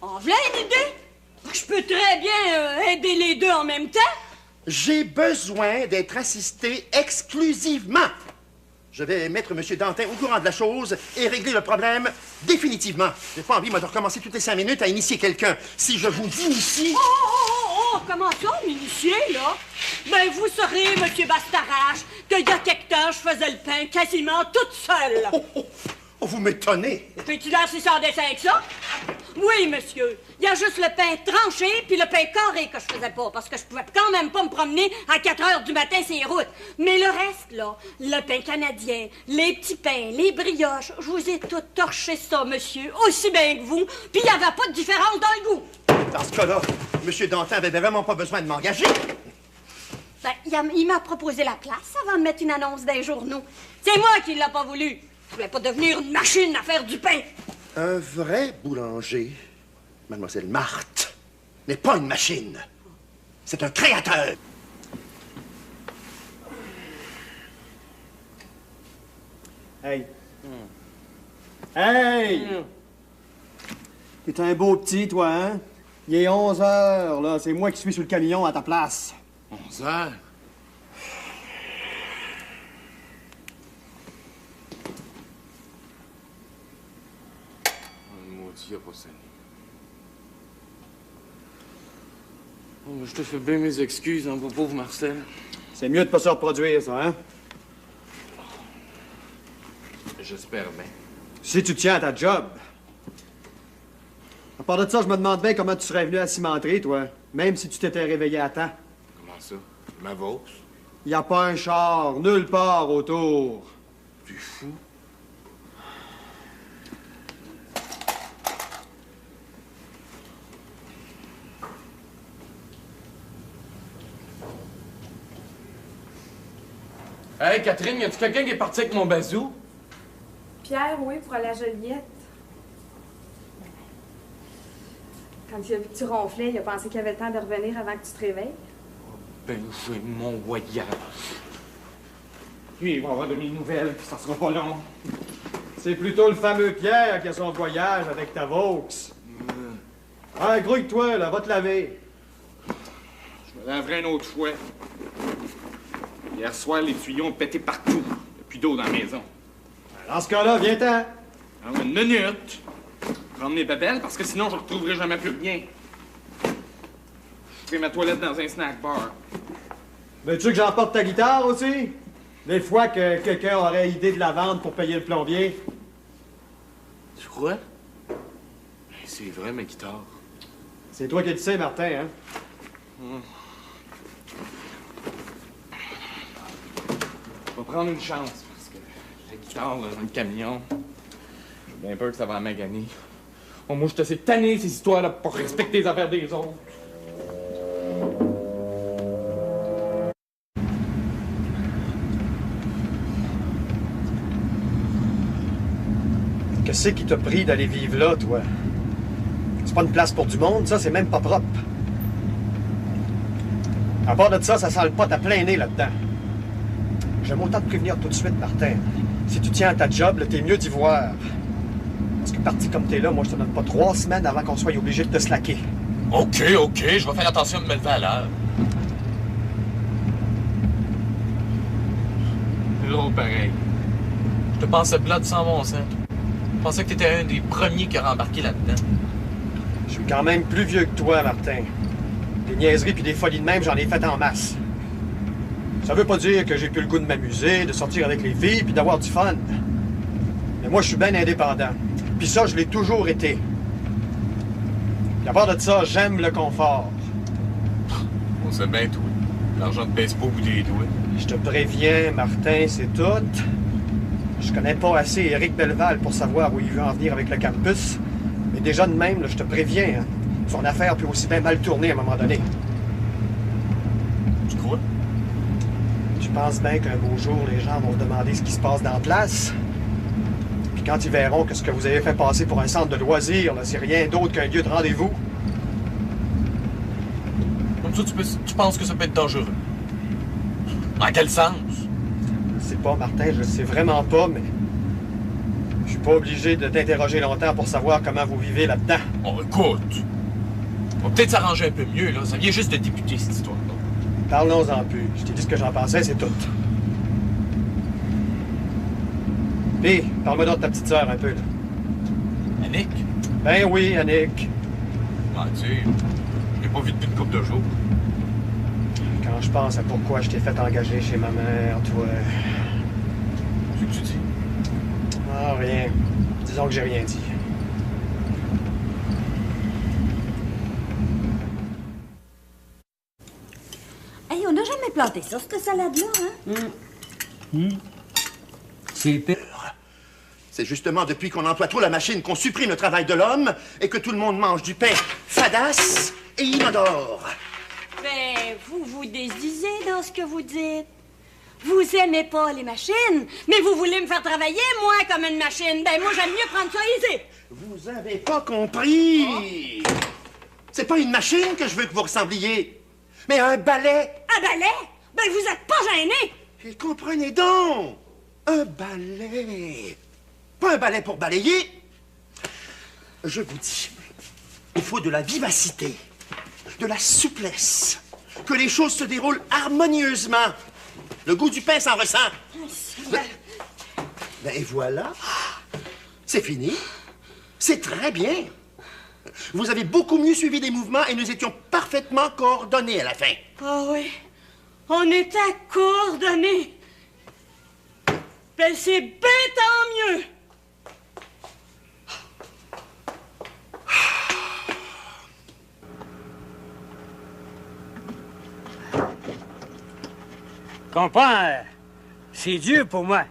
en voilà une idée. Je peux très bien aider les deux en même temps. J'ai besoin d'être assisté exclusivement. Je vais mettre M. Dantin au courant de la chose et régler le problème définitivement. J'ai pas envie, moi, de recommencer toutes les 5 minutes à initier quelqu'un. Si je vous initie... Oh, comment ça, m'initier, là? Ben, vous saurez, M. Bastarache, qu'il y a quelque temps, je faisais le pain quasiment toute seule. Oh, vous m'étonnez. Peux-tu l'air si sans dessin que ça? Oui, monsieur. Il y a juste le pain tranché puis le pain carré que je faisais pas, parce que je pouvais quand même pas me promener à 4 heures du matin sur les routes. Mais le reste, là, le pain canadien, les petits pains, les brioches, je vous ai tout torché ça, monsieur, aussi bien que vous, puis il n'y avait pas de différence dans le goût. Dans ce cas-là, M. Dantin avait vraiment pas besoin de m'engager. Ben, il m'a proposé la place avant de mettre une annonce dans les journaux. C'est moi qui l'ai pas voulu. Je voulais pas devenir une machine à faire du pain. Un vrai boulanger, mademoiselle Marthe, n'est pas une machine. C'est un créateur. Hey. Hey! T'es un beau petit, toi, hein? Il est 11 heures, là. C'est moi qui suis sur le camion à ta place. 11 heures? Il a pas sonné. Oh, je te fais bien mes excuses, hein, mon pauvre Marcel. C'est mieux de pas se reproduire, ça, hein? J'espère bien. Si tu tiens à ta job. À part de ça, je me demande bien comment tu serais venu à la cimenterie, toi, même si tu t'étais réveillé à temps. Comment ça? Ma Vauxhall? Y a pas un char, nulle part autour. Tu es fou? Hey, Catherine, y a-tu quelqu'un qui est parti avec mon bazou? Pierre, oui, pour aller à Joliette. Quand il a vu que tu ronflais, il a pensé qu'il y avait le temps de revenir avant que tu te réveilles. Ben, c'est mon voyage. Lui, il va avoir de mes nouvelles, puis ça sera pas long. C'est plutôt le fameux Pierre qui a son voyage avec ta Vaux. Ah, grouille-toi, là, va te laver. Je me laverai une autre fois. Hier soir, les tuyaux ont pété partout. Il n'y a plus d'eau dans la maison. Dans ce cas-là, viens-t'en. Alors, une minute. Je vais prendre mes babelles parce que sinon, je ne retrouverai jamais plus rien. Je ferai ma toilette dans un snack bar. Veux-tu que j'emporte ta guitare aussi? Des fois que quelqu'un aurait idée de la vendre pour payer le plombier. Tu crois? C'est vrai, ma guitare. C'est toi qui le sais, Martin, hein? Je vais prendre une chance, parce que la guitare, là, dans le camion, j'ai bien peur que ça va m'aganer. Oh, moi, je suis assez tanné, ces histoires-là, pour respecter les affaires des autres. Qu'est-ce qui t'a pris d'aller vivre là, toi? C'est pas une place pour du monde, ça, c'est même pas propre. À part de ça, ça sent le pot à plein nez là-dedans. J'aime autant te prévenir tout de suite, Martin. Si tu tiens à ta job, là, t'es mieux d'y voir. Parce que parti comme t'es là, moi, je te donne pas 3 semaines avant qu'on soit obligé de te slacker. OK, je vais faire attention de me lever à l'heure. L'autre, pareil. Je te pensais blood sans bon sens. Je pensais que t'étais un des premiers qui aurait embarqué là-dedans. Je suis quand même plus vieux que toi, Martin. Des niaiseries puis des folies de même, j'en ai fait en masse. Ça veut pas dire que j'ai plus le goût de m'amuser, de sortir avec les filles puis d'avoir du fun. Mais moi, je suis bien indépendant. Puis ça, je l'ai toujours été. Puis à part de ça, j'aime le confort. On sait bien tout. L'argent ne pèse pas au bout des doigts. Je te préviens, Martin, c'est tout. Je connais pas assez Éric Belleval pour savoir où il veut en venir avec le campus. Mais déjà de même, là, je te préviens, hein, son affaire peut aussi bien mal tourner à un moment donné. Tu crois? Tu penses bien qu'un beau jour, les gens vont se demander ce qui se passe dans la place? Puis quand ils verront que ce que vous avez fait passer pour un centre de loisirs, là, c'est rien d'autre qu'un lieu de rendez-vous. Comme ça, tu penses que ça peut être dangereux? Dans quel sens? Je sais pas, Martin, je sais vraiment pas, mais... Je suis pas obligé de t'interroger longtemps pour savoir comment vous vivez là-dedans. Oh, écoute! On va peut-être s'arranger un peu mieux, là. Ça vient juste de débuter, cette histoire-là. Parlons-en plus. Je t'ai dit ce que j'en pensais, c'est tout. Puis, parle-moi donc de ta petite sœur un peu, là. Annick? Ben oui, Annick. Ah, tu sais, je l'ai pas vu depuis une couple de jours. Quand je pense à pourquoi je t'ai fait engager chez ma mère, toi... C'est que tu dis? Ah, rien. Disons que j'ai rien dit. Hey, on n'a jamais planté ça, cette salade-là, hein? C'est pire. C'est justement depuis qu'on emploie trop la machine qu'on supprime le travail de l'homme et que tout le monde mange du pain fadasse et inodore. Ben, vous vous désisez dans ce que vous dites. Vous aimez pas les machines, mais vous voulez me faire travailler, moi, comme une machine. Ben, moi, j'aime mieux prendre ça easy. Vous avez pas compris. C'est pas une machine que je veux que vous ressembliez, mais un balai. Un balai? Ben, vous êtes pas gêné. Et comprenez donc, un balai. Pas un balai pour balayer. Je vous dis, il faut de la vivacité, de la souplesse, que les choses se déroulent harmonieusement. Le goût du pain s'en ressent. Ben, et voilà. C'est fini. C'est très bien. Vous avez beaucoup mieux suivi les mouvements et nous étions parfaitement coordonnés à la fin. Ah oui, on était coordonnés. Ben, c'est bien tant mieux. Comprends, c'est dur pour moi.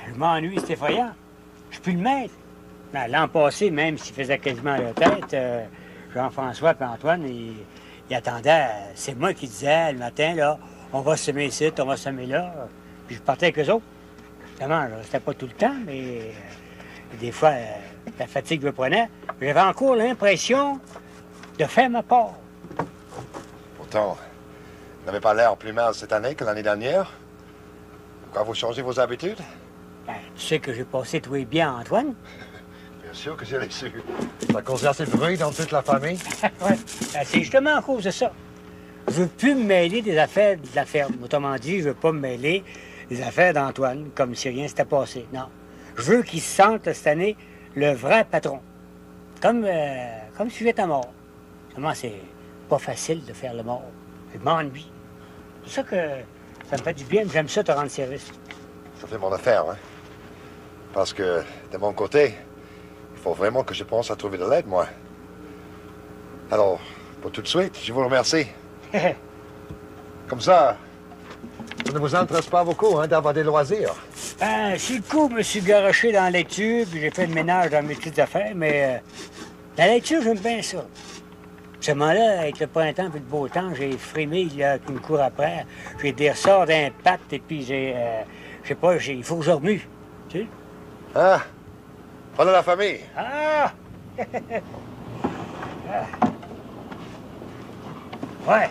Je m'ennuie, c'est effrayant. Je peux le mettre. Ben, l'an passé, même s'il faisait quasiment la tête, Jean-François et Antoine, ils attendaient. C'est moi qui disais le matin, là, on va semer ici, on va semer là. Puis je partais avec eux autres. Évidemment, je restais pas tout le temps, mais des fois, la fatigue me prenait. J'avais encore l'impression de faire ma part. Pourtant, vous n'avez pas l'air plus mal cette année que l'année dernière. Pourquoi vous changez vos habitudes? Ben, tu sais que j'ai passé tous les biens à Antoine. Bien sûr que je l'ai su. Ça cause assez de bruit dans toute la famille. Ouais. Ben, c'est justement à cause de ça. Je veux plus me mêler des affaires de la ferme. Autrement dit, je veux pas me mêler des affaires d'Antoine, comme si rien s'était passé. Non. Je veux qu'il se sente, cette année, le vrai patron. Comme si j'étais mort. Vraiment, c'est pas facile de faire le mort. Je m'ennuie. C'est ça que ça me fait du bien. J'aime ça te rendre service. Ça fait mon affaire, hein? Parce que, de mon côté, il faut vraiment que je pense à trouver de l'aide, moi. Alors, pour tout de suite, je vous remercie. Comme ça ne vous intéresse pas beaucoup, hein, d'avoir des loisirs. Ben, sur le coup, je me suis garoché dans la lecture, puis j'ai fait le ménage dans mes petites affaires, mais la lecture, j'aime bien ça. Ce moment-là, avec le printemps et le beau temps, j'ai frémé là, qui me court après. J'ai des ressorts d'impact, et puis j'ai... je sais pas, il faut que je remue. Tu sais? Ah! Voilà la famille. Ah! Ouais.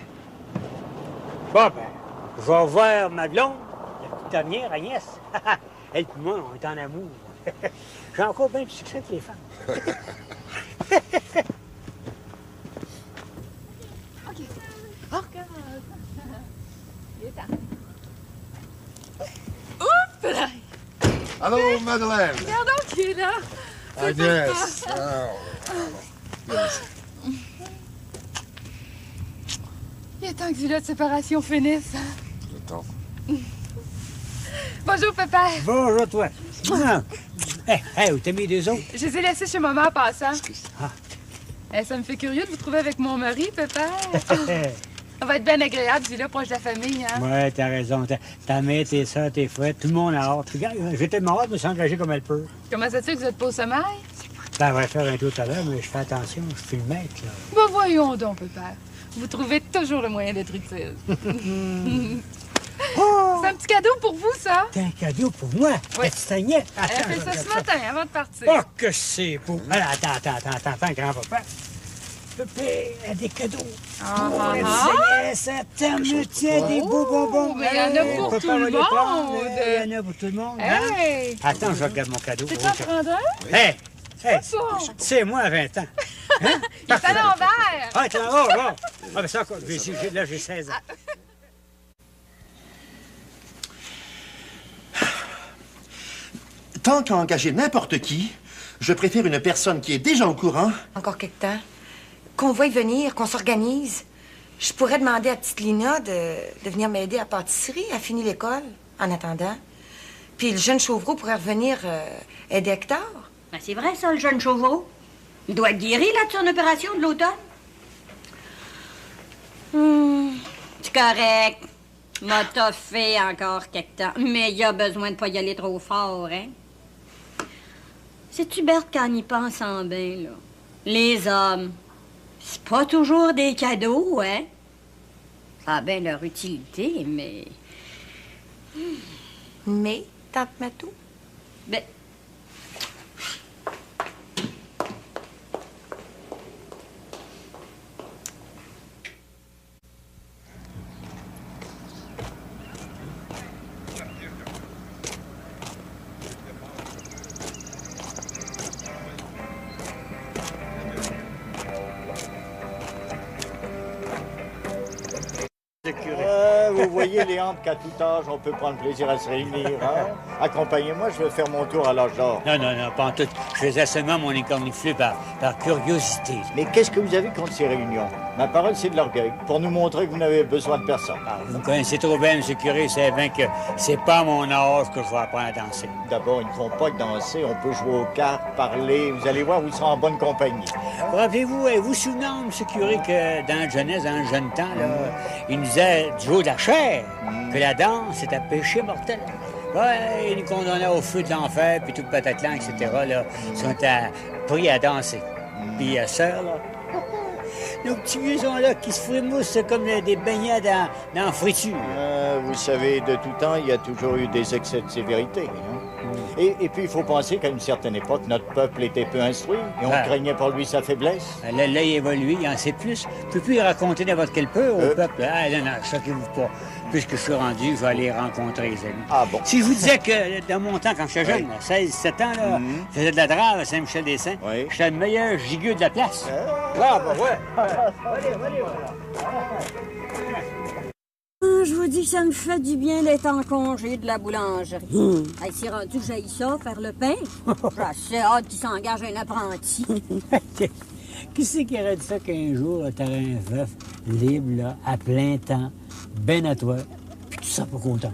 Bon, ben, je vais voir ma blonde, la petite dernière, Agnès. Elle et moi, on est en amour. J'ai encore bien du succès avec les femmes. OK. On recommence. Il est temps. Oups là! Allô, Madeleine. Regarde donc qui est là. Agnès. Il est temps que celui-là de séparation finisse. J'attends. Bonjour, papa. Bonjour, toi. Hey, où t'as mis les autres? Je les ai laissés chez maman en passant. Ça me fait curieux de vous trouver avec mon mari, papa. Ça va être bien agréable, celui-là, proche de la famille, hein? Ouais, t'as raison. Ta mère, tes soeurs, tes frères, tout le monde a hâte. Regarde, j'ai tellement hâte de s'engager comme elle peut. Comment ça se fait que vous êtes pas au sommeil? Ben, elle va faire un tour tout à l'heure, mais je fais attention, je suis le maître, là. Ben voyons donc, papa. Vous trouvez toujours le moyen d'être utile. C'est un petit cadeau pour vous, ça? C'est un cadeau pour moi? Oui. Tu saignais? Elle a fait ça ce matin, avant de partir. Oh, que c'est beau! Alors, attends, grand-papa. Pépé, elle a des cadeaux. Ça t'aime, tiens, des beaux bonbons. Mais il y en a pour tout le monde. Il y en a pour tout le monde, hein? Hey. Attends, je regarde mon cadeau. Tu t'en prendre un? Hey! bon. C'est moi à 20 ans. Hein? Il est à l'envers. Ah, t'es en haut, là. Ah, mais ça, là, j'ai 16 ans. Tant qu'à engager n'importe qui, je préfère une personne qui est déjà au courant. Encore quelque temps. Qu'on voie venir, qu'on s'organise. Je pourrais demander à petite Lina de venir m'aider à la pâtisserie, à finir l'école, en attendant. Puis le jeune Chauvreau pourrait revenir aider Hector. Ben, c'est vrai, ça, le jeune Chauveau. Il doit être guéri, là, de son opération de l'automne. C'est correct. M'a toffé encore quelque temps. Mais il a besoin de pas y aller trop fort, hein? Sais-tu, Berthe, quand on y pense en bien, là, les hommes, c'est pas toujours des cadeaux, hein? Ça a bien leur utilité, mais... Mais, tante Matou? Ben... Vous voyez, Léandre, qu'à tout âge, on peut prendre plaisir à se réunir. Hein? Accompagnez-moi, je vais faire mon tour à l'âge d'or. Non, pas en tout. Je faisais seulement mon écorniflé par curiosité. Mais qu'est-ce que vous avez contre ces réunions? Ma parole, c'est de l'orgueil, pour nous montrer que vous n'avez besoin de personne. Vous me connaissez trop bien, M. Curé, c'est bien que c'est pas à mon âge que je vais apprendre à danser. D'abord, ils ne font pas que danser, on peut jouer aux cartes, parler, vous allez voir, vous serez en bonne compagnie. Rappelez-vous, vous souvenez, M. Curé, que dans la jeunesse, dans le jeune temps, là, il nous disait du haut de la chair que la danse, c'est un péché mortel. Ouais, il nous condamnait au feu de l'enfer, puis tout le patatlan, etc., là, sont pris à danser. Puis, sœur, là, nos petits vieux sont là qui se frémoussent comme des beignets dans la friture. Vous savez, de tout temps, il y a toujours eu des excès de sévérité. Hein? Et puis, il faut penser qu'à une certaine époque, notre peuple était peu instruit et on craignait pour lui sa faiblesse. Là, il évolue, il en sait plus. Je peux plus raconter n'importe quel peu au peuple. Ah, non, choquez-vous pas. Puisque je suis rendu, je vais aller rencontrer les amis. Ah bon? Si je vous disais que dans mon temps, quand j'étais jeune, 16-17 ans, là, je faisais de la drave à Saint-Michel-des-Saints, j'étais le meilleur gigueux de la place. Je vous dis que ça me fait du bien d'être en congé de la boulangerie. Hey, c'est rendu que j'aille ça, faire le pain. J'ai assez hâte qu'il s'engage un apprenti. Qui c'est qui aurait dit ça qu'un jour, t'aurais un veuf libre, là, à plein temps, ben à toi, puis tu seras pas content?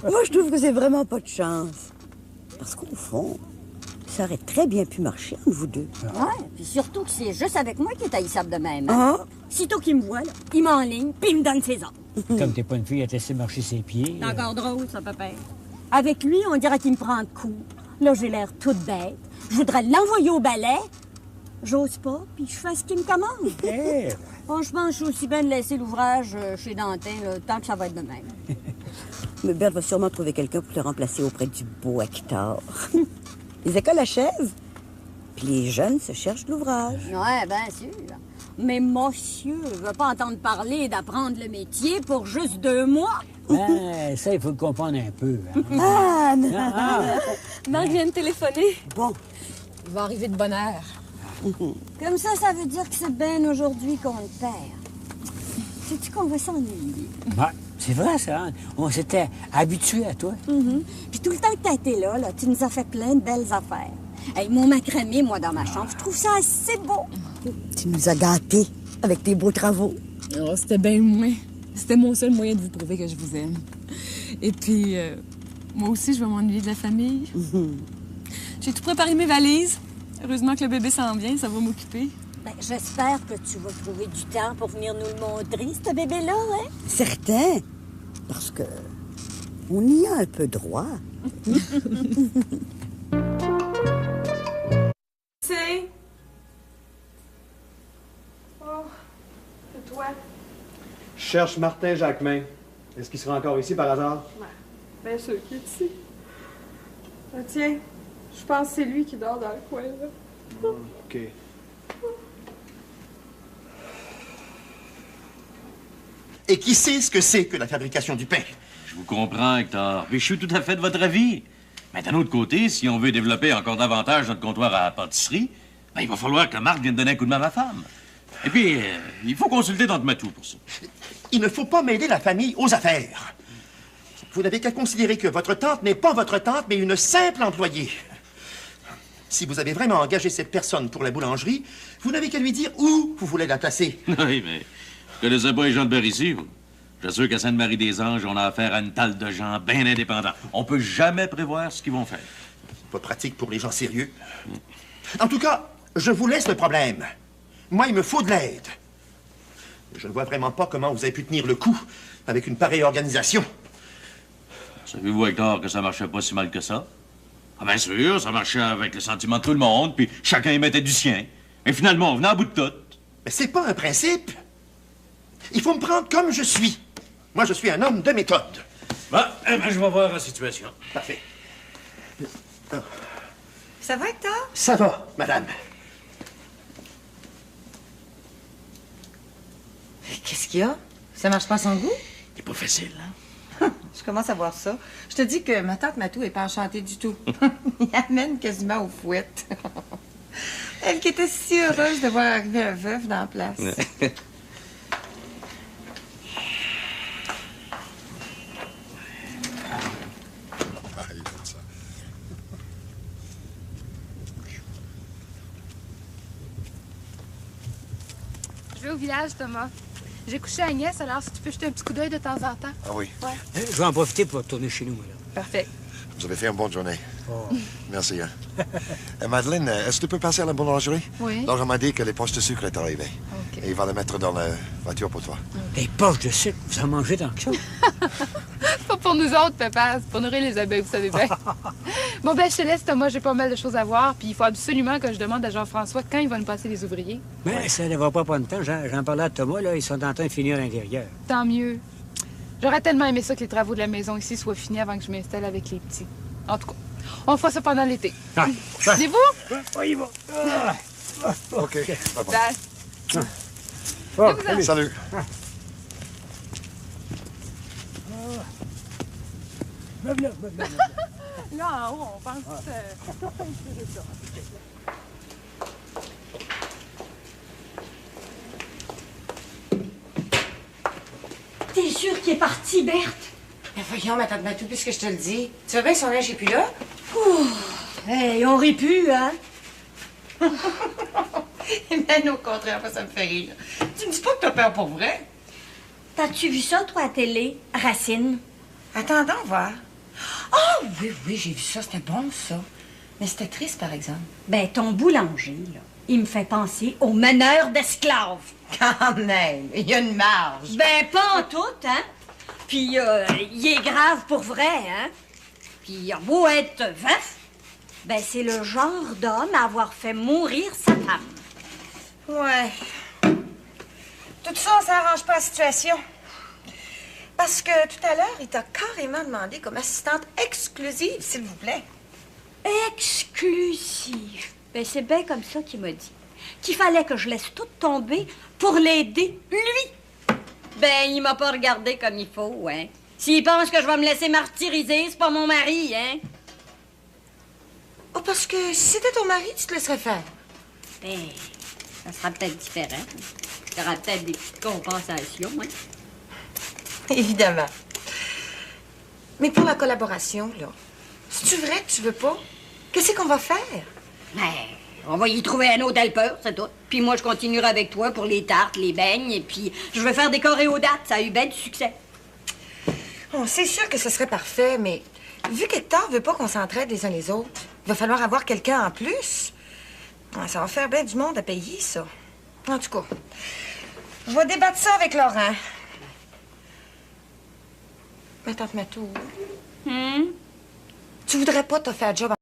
Moi, je trouve que c'est vraiment pas de chance. Parce qu'au fond, ça aurait très bien pu marcher entre vous deux. Ouais, puis surtout que c'est juste avec moi qu'il est haïssable de même. Hein? Sitôt qu'il me voit, là, il m'enligne, puis il me donne ses ordres. Comme t'es pas une fille à te laisser marcher ses pieds. C'est encore drôle, ça, papa. Avec lui, on dirait qu'il me prend de coups. Là, j'ai l'air toute bête. Je voudrais l'envoyer au ballet. J'ose pas, puis je fais ce qu'il me commande. Franchement, je suis aussi bien de laisser l'ouvrage chez Dantin, là, tant que ça va être de même. Mais Berthe va sûrement trouver quelqu'un pour te remplacer auprès du beau Hector. Les écoles achèvent, puis les jeunes se cherchent de l'ouvrage. Ouais, bien sûr. Mais monsieur veut pas entendre parler d'apprendre le métier pour juste 2 mois. Ouais, ça, il faut le comprendre un peu. Marc vient de téléphoner. Bon. Il va arriver de bonne heure. Comme ça veut dire que c'est Ben aujourd'hui qu'on le perd. Sais-tu qu'on va s'ennuyer? Ouais, c'est vrai, ça. Hein? On s'était habitués à toi. Puis tout le temps que t'as été là, tu nous as fait plein de belles affaires. Hey, mon macramé, moi, dans ma chambre, je trouve ça assez beau. Tu nous as gâtés avec tes beaux travaux. Oh, c'était bien moins. C'était mon seul moyen de vous prouver que je vous aime. Et puis, moi aussi, je vais m'ennuyer de la famille. J'ai tout préparé mes valises. Heureusement que le bébé s'en vient, ça va m'occuper. Ben, j'espère que tu vas trouver du temps pour venir nous le montrer, ce bébé-là, hein? Certain. Parce que on y a un peu droit. C'est... Oh, c'est toi. Je cherche Martin Jacquemin. Est-ce qu'il sera encore ici par hasard? Ouais, bien sûr qu'il est ici. Ah, tiens, je pense que c'est lui qui dort dans le coin, là. OK. Et qui sait ce que c'est que la fabrication du pain? Je vous comprends, Hector. Mais je suis tout à fait de votre avis. Mais d'un autre côté, si on veut développer encore davantage notre comptoir à pâtisserie, ben, il va falloir que Marc vienne donner un coup de main à ma femme. Et puis, il faut consulter Tante Matou pour ça. Il ne faut pas mêler la famille aux affaires. Vous n'avez qu'à considérer que votre tante n'est pas votre tante, mais une simple employée. Si vous avez vraiment engagé cette personne pour la boulangerie, vous n'avez qu'à lui dire où vous voulez la placer. Oui, mais je connaissais pas les gens de Berry-ici. J'assure qu'à Sainte-Marie-des-Anges, on a affaire à une talle de gens bien indépendants. On peut jamais prévoir ce qu'ils vont faire. Pas pratique pour les gens sérieux. En tout cas, je vous laisse le problème. Moi, il me faut de l'aide. Je ne vois vraiment pas comment vous avez pu tenir le coup avec une pareille organisation. Savez-vous, Hector, que ça marchait pas si mal que ça? Ah, bien sûr, ça marchait avec le sentiment de tout le monde, puis chacun y mettait du sien. Et finalement, on venait à bout de tout. Mais c'est pas un principe. Il faut me prendre comme je suis. Moi, je suis un homme de méthode. Bon, eh ben, je vais voir la situation. Parfait. Ça va, Hector? Ça va, madame. Qu'est-ce qu'il y a? Ça marche pas à son goût? C'est pas facile, hein? Je commence à voir ça. Je te dis que ma tante Matou est pas enchantée du tout. Il amène quasiment aux fouettes. Elle qui était si heureuse de voir arriver un veuf dans la place. Je vais au village, Thomas. J'ai couché Agnès, alors si tu peux jeter un petit coup d'œil de temps en temps. Ah oui. Ouais. Je vais en profiter pour retourner chez nous, là. Parfait. Vous avez fait une bonne journée. Merci, hein. Madeleine, est-ce que tu peux passer à la boulangerie? Oui. Laura m'a dit que les poches de sucre est arrivées. OK. Et il va les mettre dans la voiture pour toi. Les poches de sucre, vous en mangez tant que ça? Pas pour nous autres, papa, c'est pour nourrir les abeilles, vous savez bien. Bon, ben, je te laisse, Thomas, j'ai pas mal de choses à voir, puis il faut absolument que je demande à Jean-François quand il va nous passer les ouvriers. Mais ça ne va pas prendre de temps. J'en parlais à Thomas, là, ils sont en train de finir à l'intérieur. Tant mieux. J'aurais tellement aimé ça que les travaux de la maison ici soient finis avant que je m'installe avec les petits. En tout cas, on fera ça pendant l'été. Venez-vous? Oui, bon. OK. Bye. Oh, salut. Là, en haut, on pense que... T'es sûre qu'il est parti, Berthe? Mais voyons, ma tante Matou, puisque je te le dis. Tu vois bien que son linge est plus là? Hey, on aurait pu, hein? Mais au contraire, ça me fait rire. Tu me dis pas que t'as peur pour vrai? T'as-tu vu ça, toi, à télé? Racine? Attendons, voir. Ah, oui, j'ai vu ça. C'était bon, ça. Mais c'était triste, par exemple. Ben, ton boulanger, là, il me fait penser au meneur d'esclaves. Quand même, il y a une marge. Ben, pas en tout, hein? Puis, il est grave pour vrai, hein? Puis, il a beau être veuf, ben, c'est le genre d'homme à avoir fait mourir sa femme. Ouais. Tout ça, ça arrange pas la situation. Parce que tout à l'heure, il t'a carrément demandé comme assistante exclusive, s'il vous plaît. Exclusive. Ben, c'est bien comme ça qu'il m'a dit. Qu'il fallait que je laisse tout tomber pour l'aider, lui. Ben, il m'a pas regardé comme il faut, hein. S'il pense que je vais me laisser martyriser, c'est pas mon mari, hein. Oh, parce que si c'était ton mari, tu te laisserais faire. Ben, ça sera peut-être différent. Il y aura peut-être des petites compensations, hein? Évidemment. Mais pour la collaboration, là, c'est-tu vrai que tu veux pas? Qu'est-ce qu'on va faire? Ben, on va y trouver un autre helper, c'est tout. Puis moi, je continuerai avec toi pour les tartes, les beignes, et puis je vais faire décorer aux dates. Ça a eu bien du succès. Oh, c'est sûr que ce serait parfait, mais vu qu'Hector veut pas qu'on s'entraide les uns les autres, il va falloir avoir quelqu'un en plus. Ah, ça va faire bien du monde à payer, ça. En tout cas, je vais débattre ça avec Laurent. Mais tante Matou, tu voudrais pas te faire job